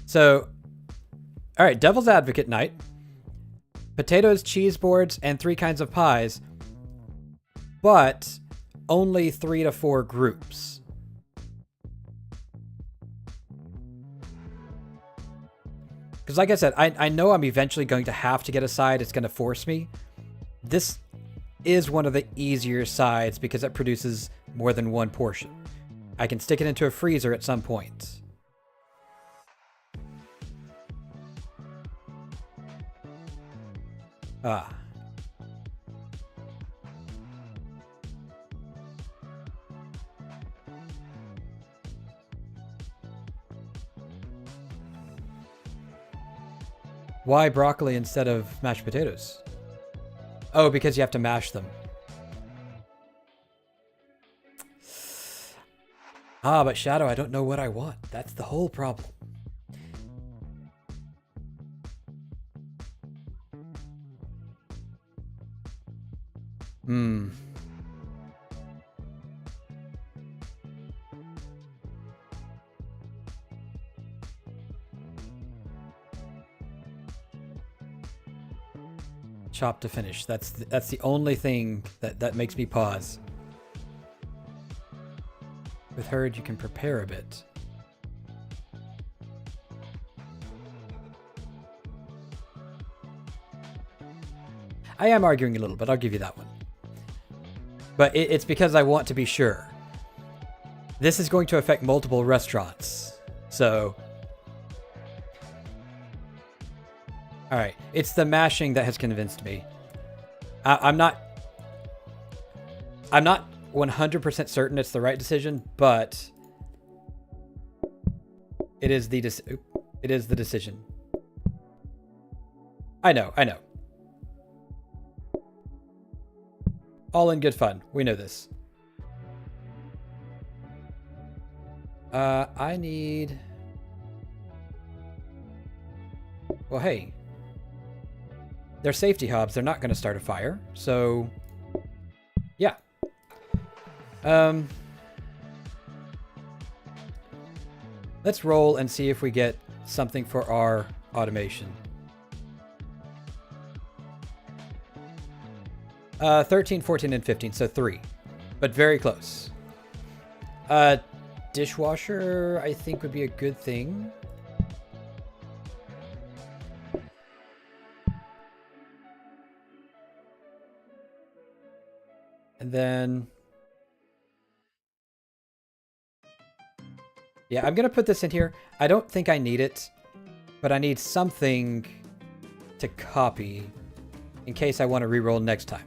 So, all right, Devil's Advocate night. Potatoes, cheese boards, and 3 kinds of pies. But only 3 to 4 groups. Because like I said, I know I'm eventually going to have to get a side. It's going to force me. This is one of the easier sides because it produces more than 1 portion. I can stick it into a freezer at some point. Ah. Why broccoli instead of mashed potatoes? Oh, because you have to mash them. Ah, but Shadow, I don't know what I want. That's the whole problem. Chop to finish. That's the only thing that makes me pause. With herd, you can prepare a bit. I am arguing a little, but I'll give you that one. But it's because I want to be sure. This is going to affect multiple restaurants. So... Alright, it's the mashing that has convinced me. I'm not 100% certain it's the right decision, but it is the decision. I know. All in good fun. We know this. I need... Well, hey. They're safety hobs. They're not going to start a fire. So, yeah. Let's roll and see if we get something for our automation. 13, 14, and 15. So 3. But very close. Dishwasher, I think, would be a good thing. And then... Yeah, I'm going to put this in here. I don't think I need it, but I need something to copy in case I want to reroll next time.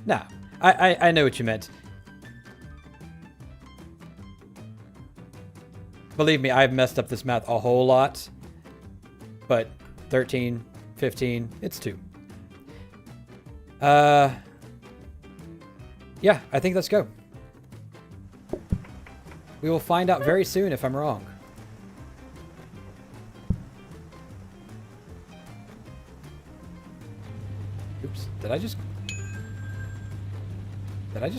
Nah, I know what you meant. Believe me, I've messed up this math a whole lot, but 13, 15, it's 2. Yeah, I think let's go. We will find out very soon if I'm wrong. Oops, did I just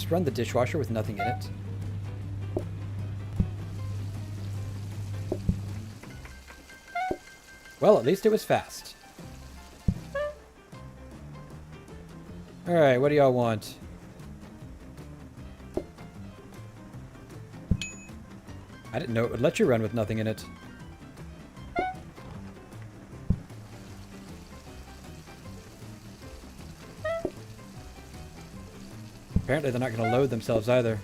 run the dishwasher with nothing in it? Well, at least it was fast. Alright, what do y'all want? I didn't know it would let you run with nothing in it. Apparently they're not going to load themselves either.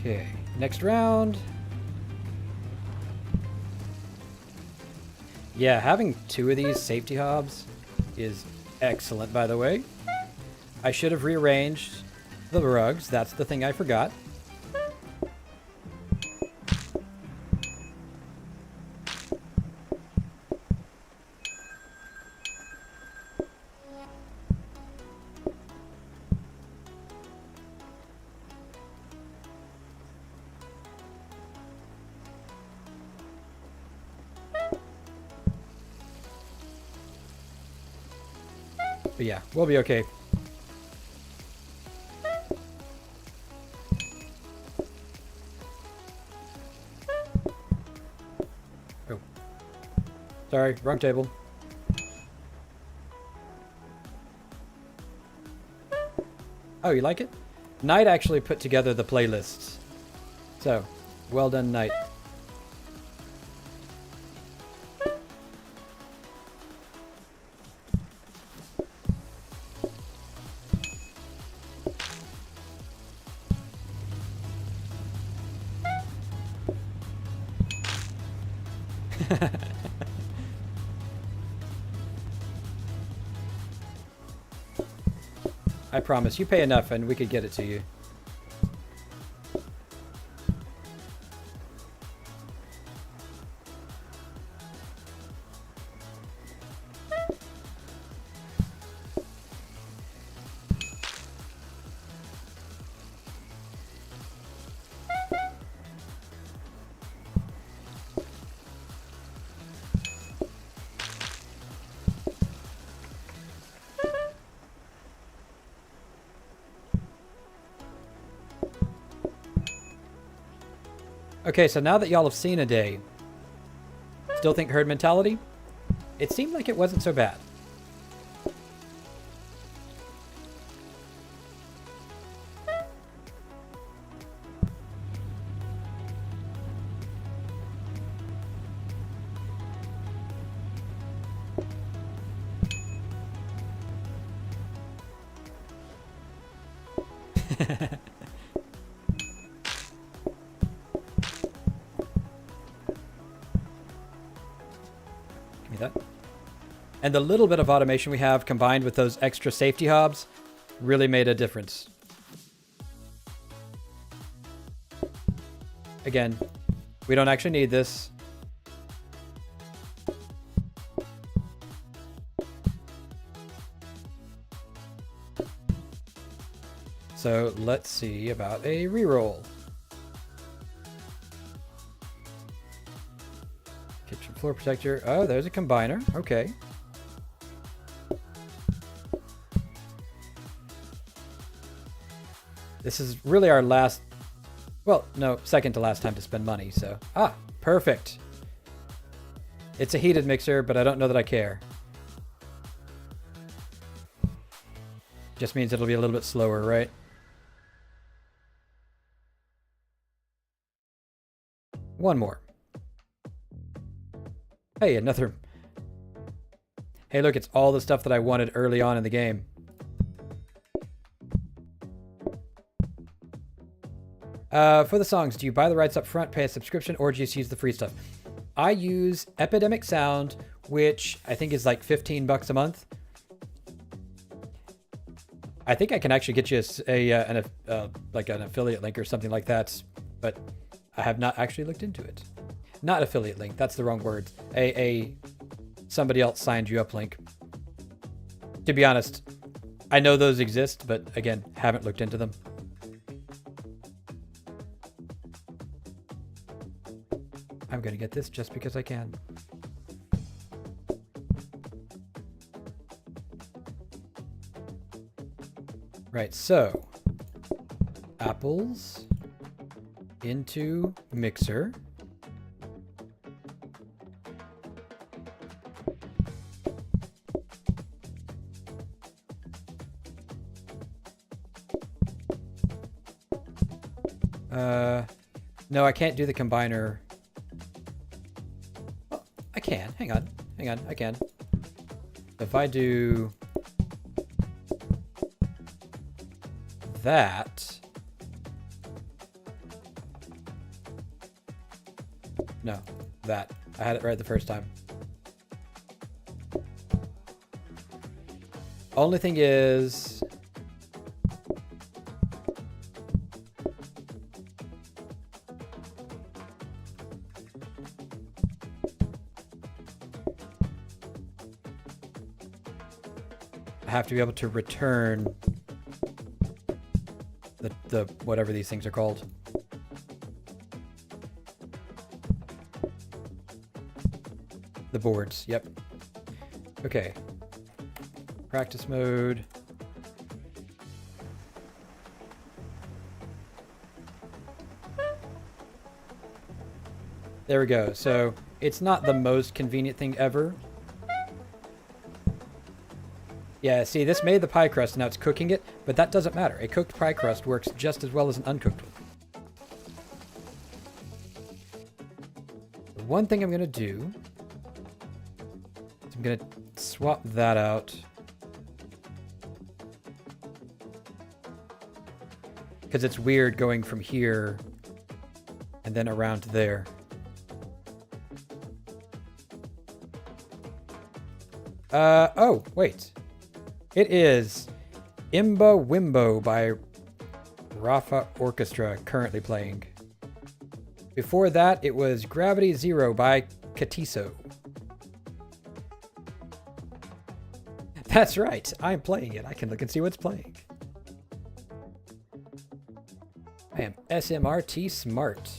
Okay, next round. Yeah, having 2 of these safety hobs is excellent, by the way. I should have rearranged the rugs. That's the thing I forgot. But yeah, we'll be okay. Oh. Sorry, wrong table. Oh, you like it? Knight actually put together the playlists. So, well done, Knight. I promise, you pay enough and we could get it to you. Okay, so now that y'all have seen a day, still think herd mentality? It seemed like it wasn't so bad. That. And the little bit of automation we have combined with those extra safety hobs really made a difference. Again, we don't actually need this. So let's see about a reroll. Kitchen floor protector. Oh, there's a combiner. Okay. This is really our last, well, no, second to last time to spend money, so. Ah, perfect. It's a heated mixer, but I don't know that I care. Just means it'll be a little bit slower, right? One more. Hey, another. Hey, look, it's all the stuff that I wanted early on in the game. For the songs, do you buy the rights up front, pay a subscription, or do you just use the free stuff? I use Epidemic Sound, which I think is like $15 a month. I think I can actually get you like an affiliate link or something like that, but I have not actually looked into it. Not affiliate link, that's the wrong word. A somebody else signed you up link. To be honest, I know those exist, but again, haven't looked into them. I'm gonna get this just because I can. Right, so apples into mixer. No, I can't do the combiner. Oh, I can. Hang on, I can. If I do that. No, that. I had it right the first time. Only thing is, I have to be able to return the whatever these things are called. The boards, yep. Okay. Practice mode. There we go. So it's not the most convenient thing ever. Yeah, see, this made the pie crust, now it's cooking it, but that doesn't matter. A cooked pie crust works just as well as an uncooked one. The one thing I'm going to do is I'm going to swap that out. Because it's weird going from here and then around there. Oh, wait. It is Imba Wimbo by Rafa Orchestra currently playing. Before that, it was Gravity Zero by Katiso. That's right. I'm playing it. I can look and see what's playing. I am SMRT smart.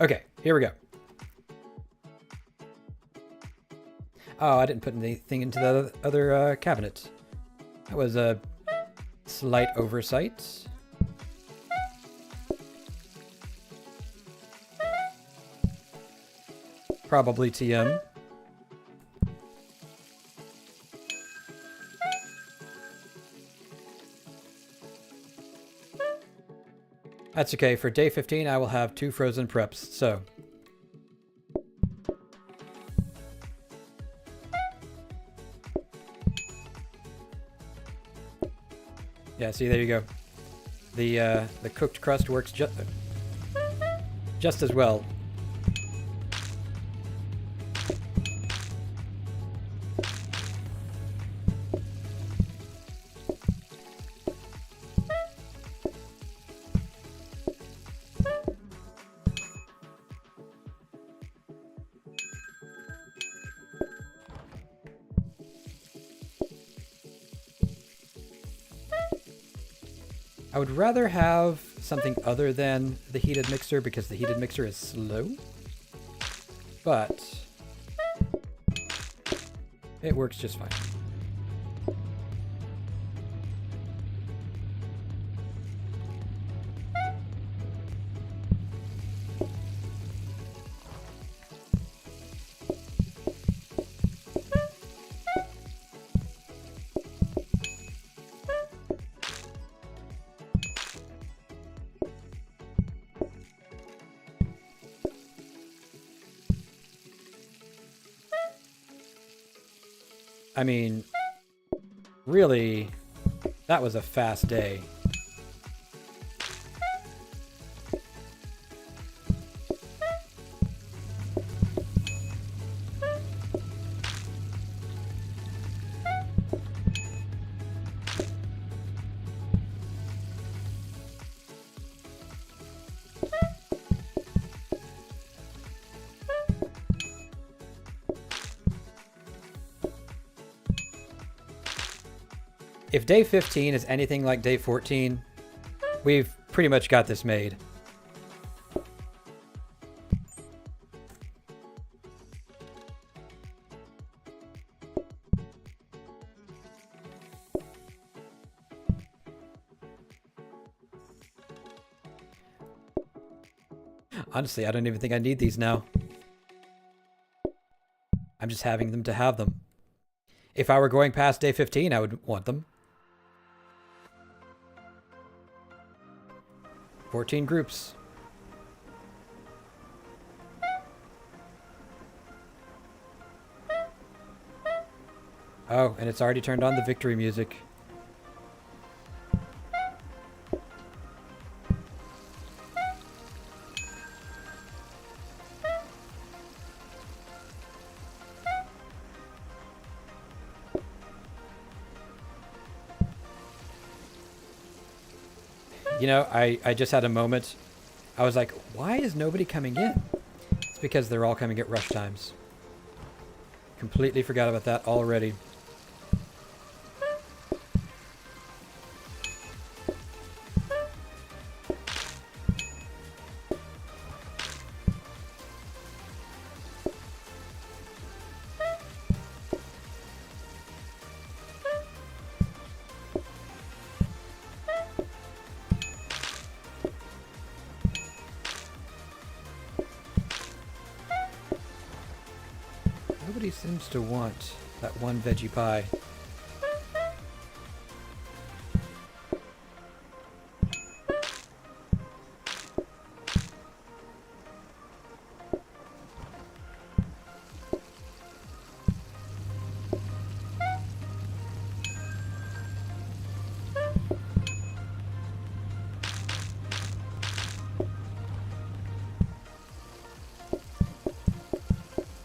Okay, here we go. Oh, I didn't put anything into the other cabinet. That was a slight oversight. Probably TM. That's okay. For day 15, I will have 2 frozen preps, so. Yeah, see, there you go. The cooked crust works just as well. I would rather have something other than the heated mixer because the heated mixer is slow, but it works just fine. I mean, really, that was a fast day. If day 15 is anything like day 14, we've pretty much got this made. Honestly, I don't even think I need these now. I'm just having them to have them. If I were going past day 15, I would want them. 14 groups. Oh, and it's already turned on the victory music. You know, I just had a moment. I was like, why is nobody coming in? It's because they're all coming at rush times. Completely forgot about that already. Nobody seems to want that one veggie pie.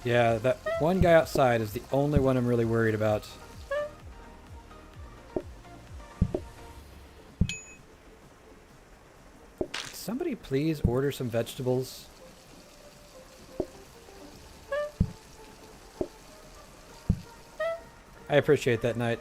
Yeah, that one guy outside is the only one I'm really worried about. Could somebody please order some vegetables? I appreciate that, Knight.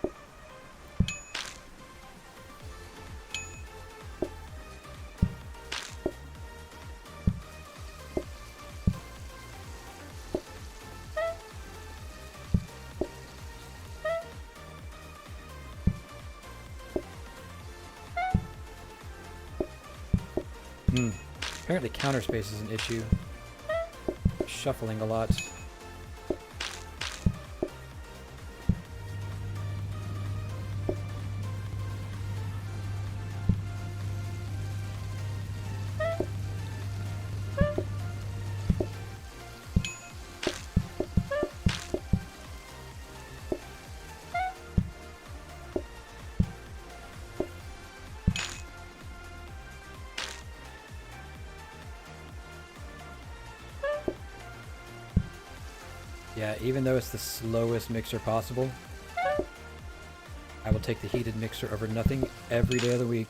Apparently counter space is an issue. Shuffling a lot. Yeah, even though it's the slowest mixer possible, I will take the heated mixer over nothing every day of the week.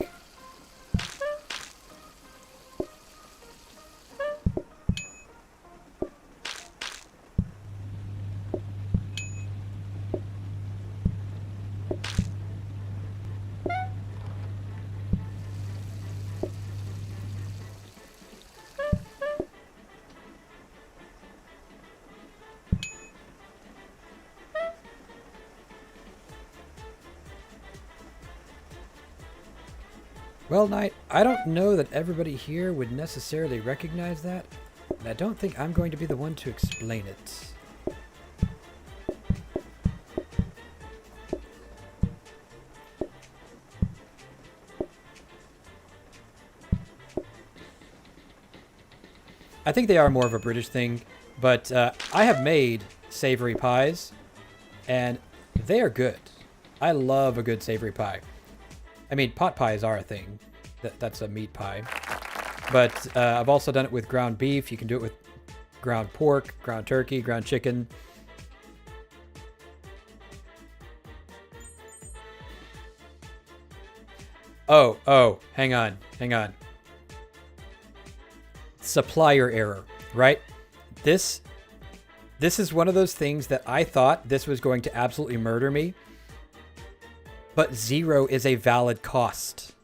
Well, Knight, I don't know that everybody here would necessarily recognize that, and I don't think I'm going to be the one to explain it. I think they are more of a British thing, but I have made savory pies, and they are good. I love a good savory pie. I mean, pot pies are a thing. That's a meat pie. But I've also done it with ground beef. You can do it with ground pork, ground turkey, ground chicken. Oh, hang on. Supplier error, right? This is one of those things that I thought this was going to absolutely murder me. but 0 is a valid cost,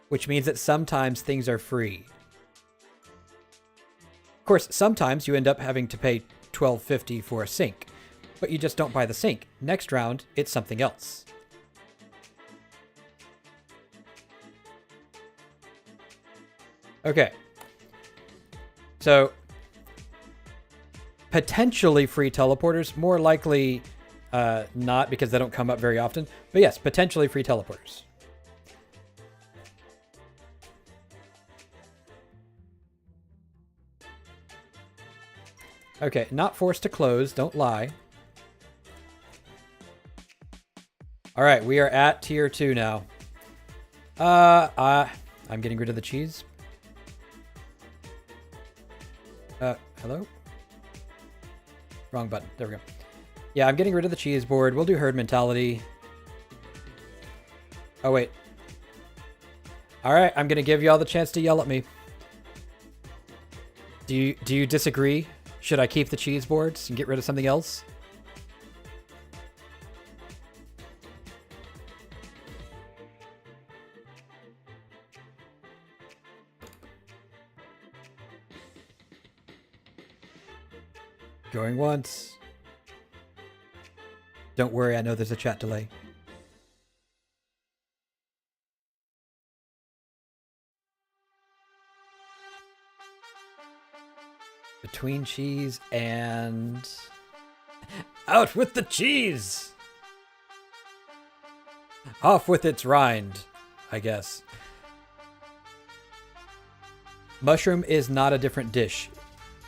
which means that sometimes things are free. Of course, sometimes you end up having to pay $12.50 for a sink, but you just don't buy the sink. Next round, it's something else. Okay. So, potentially free teleporters, more likely not, because they don't come up very often. But yes, potentially free teleporters. Okay, not forced to close, don't lie. Alright, we are at tier 2 now. I'm getting rid of the cheese. Hello? Wrong button. There we go. Yeah, I'm getting rid of the cheese board. We'll do herd mentality. Oh, wait. Alright, I'm gonna give y'all the chance to yell at me. Do you disagree? Should I keep the cheese boards and get rid of something else? Going once. Don't worry, I know there's a chat delay. Between cheese and... Out with the cheese! Off with its rind, I guess. Mushroom is not a different dish.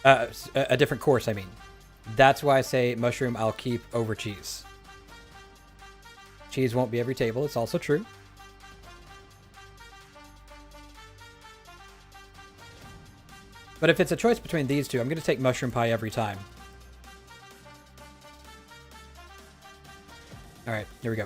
A different course, I mean. That's why I say mushroom I'll keep over cheese. Cheese won't be every table, it's also true. But if it's a choice between these two, I'm going to take mushroom pie every time. Alright, here we go.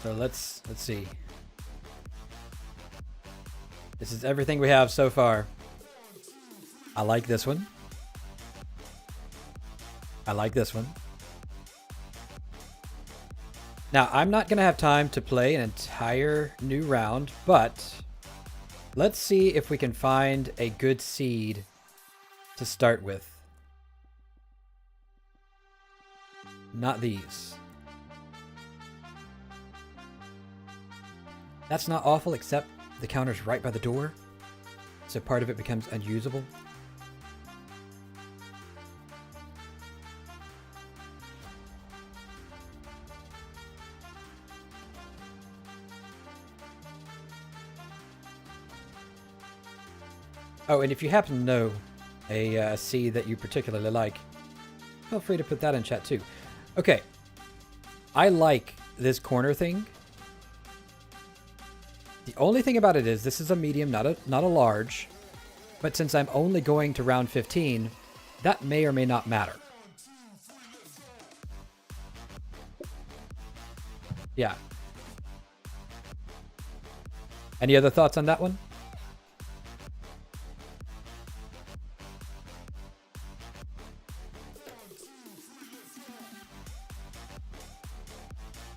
So let's see. This is everything we have so far. I like this one. I like this one. Now, I'm not going to have time to play an entire new round, but let's see if we can find a good seed to start with. Not these. That's not awful, except the counter's right by the door, so part of it becomes unusable. Oh, and if you happen to know a seed that you particularly like, feel free to put that in chat too. Okay. I like this corner thing. The only thing about it is this is a medium, not a large. But since I'm only going to round 15, that may or may not matter. Yeah. Any other thoughts on that one?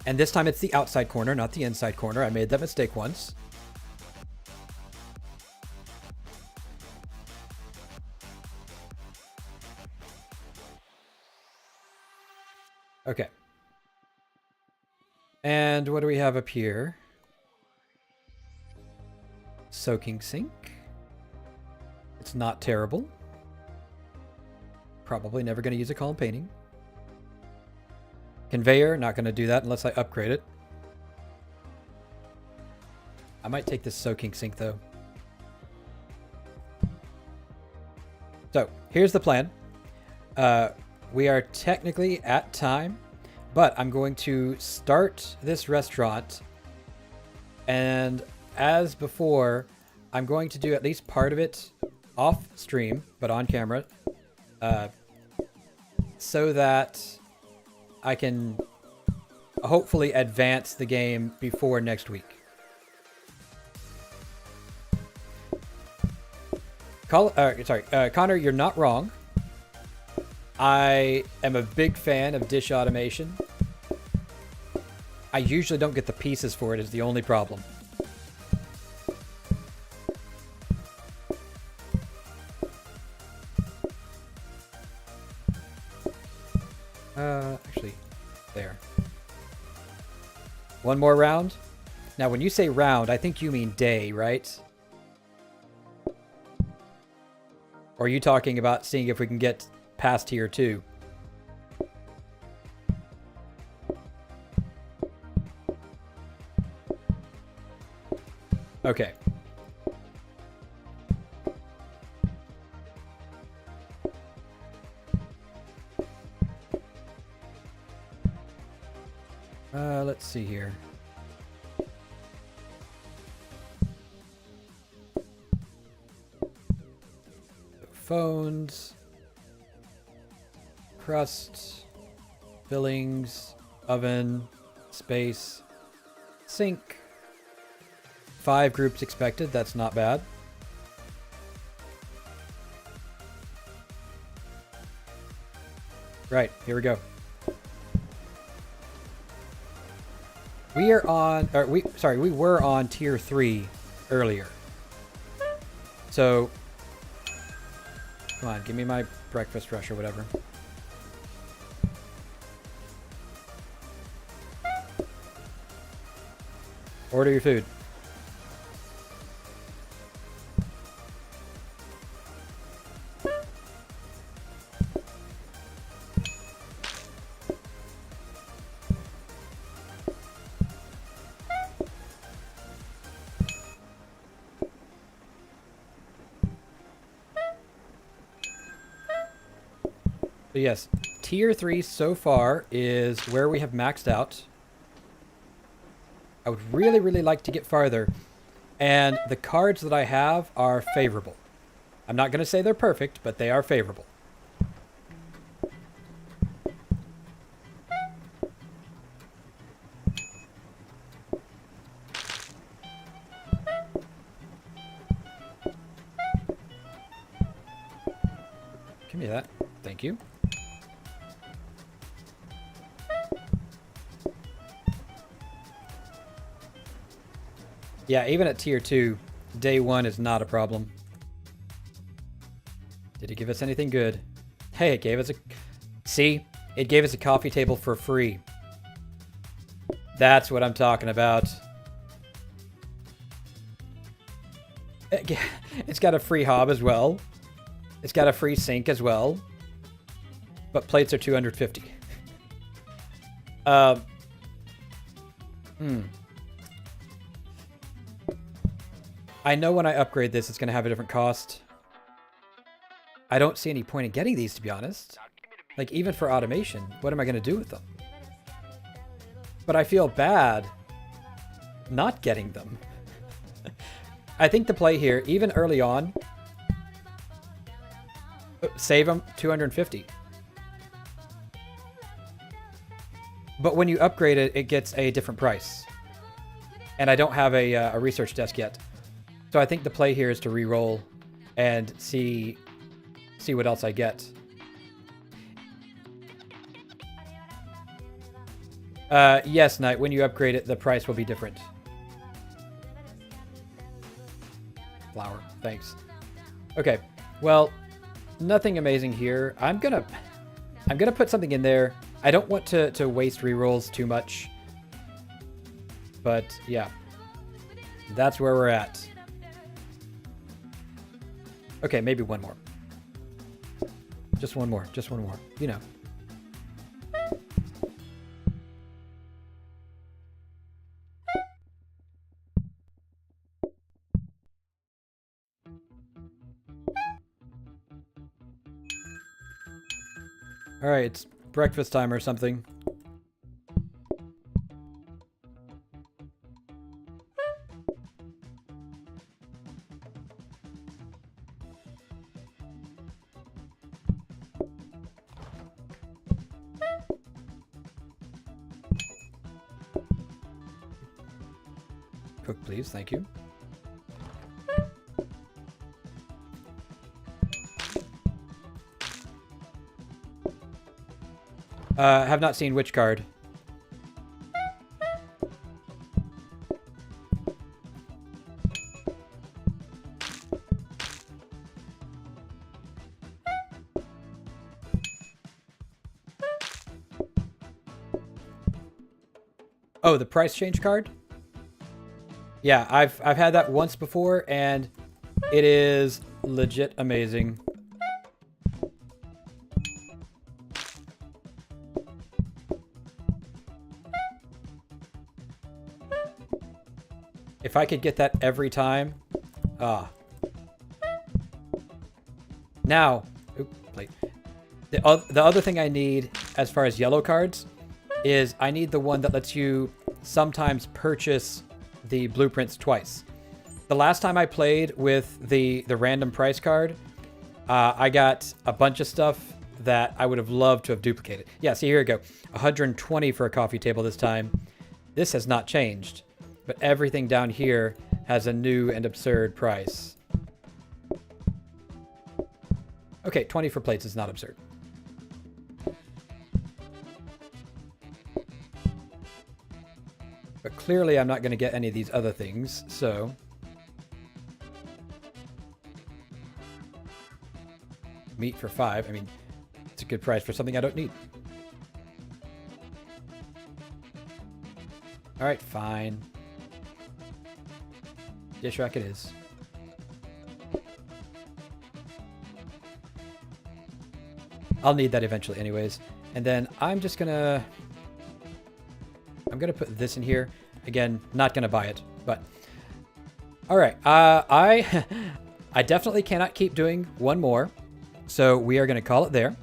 And this time it's the outside corner, not the inside corner. I made that mistake once. Okay. And what do we have up here? Soaking sink. It's not terrible. Probably never going to use a column painting. Conveyor, not going to do that unless I upgrade it. I might take this soaking sink though. So, here's the plan. We are technically at time, but I'm going to start this restaurant. And as before, I'm going to do at least part of it off stream, but on camera. So that I can hopefully advance the game before next week. Connor, you're not wrong. I am a big fan of dish automation. I usually don't get the pieces for it is the only problem. Actually, there. One more round? Now, when you say round, I think you mean day, right? Or are you talking about seeing if we can get past tier 2? Okay. Let's see here. Phones, crust, fillings, oven, space, sink. 5 groups expected. That's not bad. Right, here we go. We are on, or we were on tier 3 earlier. So, come on, give me my breakfast rush or whatever. Order your food. So yes, tier 3 so far is where we have maxed out. I would really, really like to get farther. And the cards that I have are favorable. I'm not going to say they're perfect, but they are favorable. Give me that. Thank you. Yeah, even at tier 2, day 1 is not a problem. Did it give us anything good? Hey, it gave us a... See? It gave us a coffee table for free. That's what I'm talking about. It's got a free hob as well. It's got a free sink as well. But plates are 250. I know when I upgrade this, it's going to have a different cost. I don't see any point in getting these, to be honest. Like, even for automation, what am I going to do with them? But I feel bad not getting them. I think the play here, even early on, save them 250. But when you upgrade it, it gets a different price. And I don't have a research desk yet. So I think the play here is to re-roll and see what else I get. Yes, Knight, when you upgrade it, the price will be different. Flour, thanks. Okay, well, nothing amazing here. I'm gonna put something in there. I don't want to waste re-rolls too much. But yeah, that's where we're at. Okay, maybe one more. Just one more. Just one more. You know. All right, it's breakfast time or something. Cook, please. Thank you. Have not seen which card. Oh, the price change card? Yeah, I've had that once before, and it is legit amazing. If I could get that every time. Ah. Now, plate. The other thing I need as far as yellow cards is I need the one that lets you sometimes purchase the blueprints twice. The last time I played with the random price card, I got a bunch of stuff that I would have loved to have duplicated. Yeah, see, here we go. 120 for a coffee table this time. This has not changed, but everything down here has a new and absurd price. Okay, 20 for plates is not absurd. But clearly I'm not going to get any of these other things, so... Meat for 5. I mean, it's a good price for something I don't need. Alright, fine. Dish rack it is. I'll need that eventually anyways. And then I'm just gonna... I'm gonna put this in here. Again, not gonna buy it, but... Alright, I definitely cannot keep doing one more. So we are gonna call it there.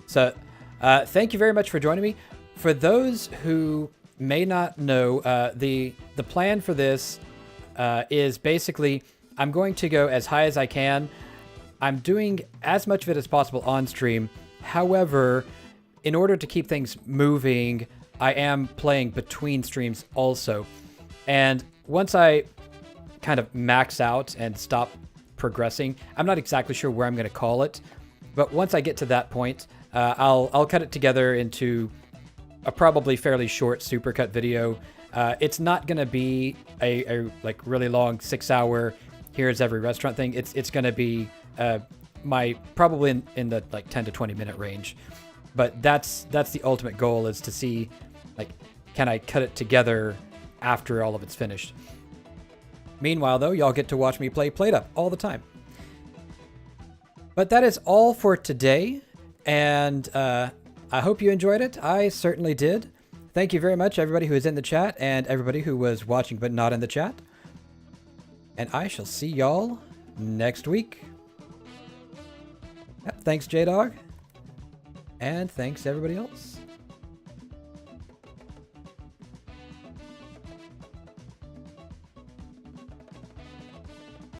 So, thank you very much for joining me. For those who may not know, the plan for this is basically I'm going to go as high as I can. I'm doing as much of it as possible on stream. However, in order to keep things moving, I am playing between streams also. And once I kind of max out and stop progressing, I'm not exactly sure where I'm going to call it, but once I get to that point, I'll cut it together into a probably fairly short supercut video. It's not going to be a like really long 6-hour here's every restaurant thing. It's going to be my probably in the like 10 to 20 minute range. But that's the ultimate goal, is to see like, can I cut it together after all of it's finished. Meanwhile though, y'all get to watch me play Plate Up all the time. But that is all for today, and I hope you enjoyed it. I certainly did. Thank you very much, everybody who is in the chat and everybody who was watching but not in the chat. And I shall see y'all next week. Yep, thanks, J-Dog. And thanks everybody else.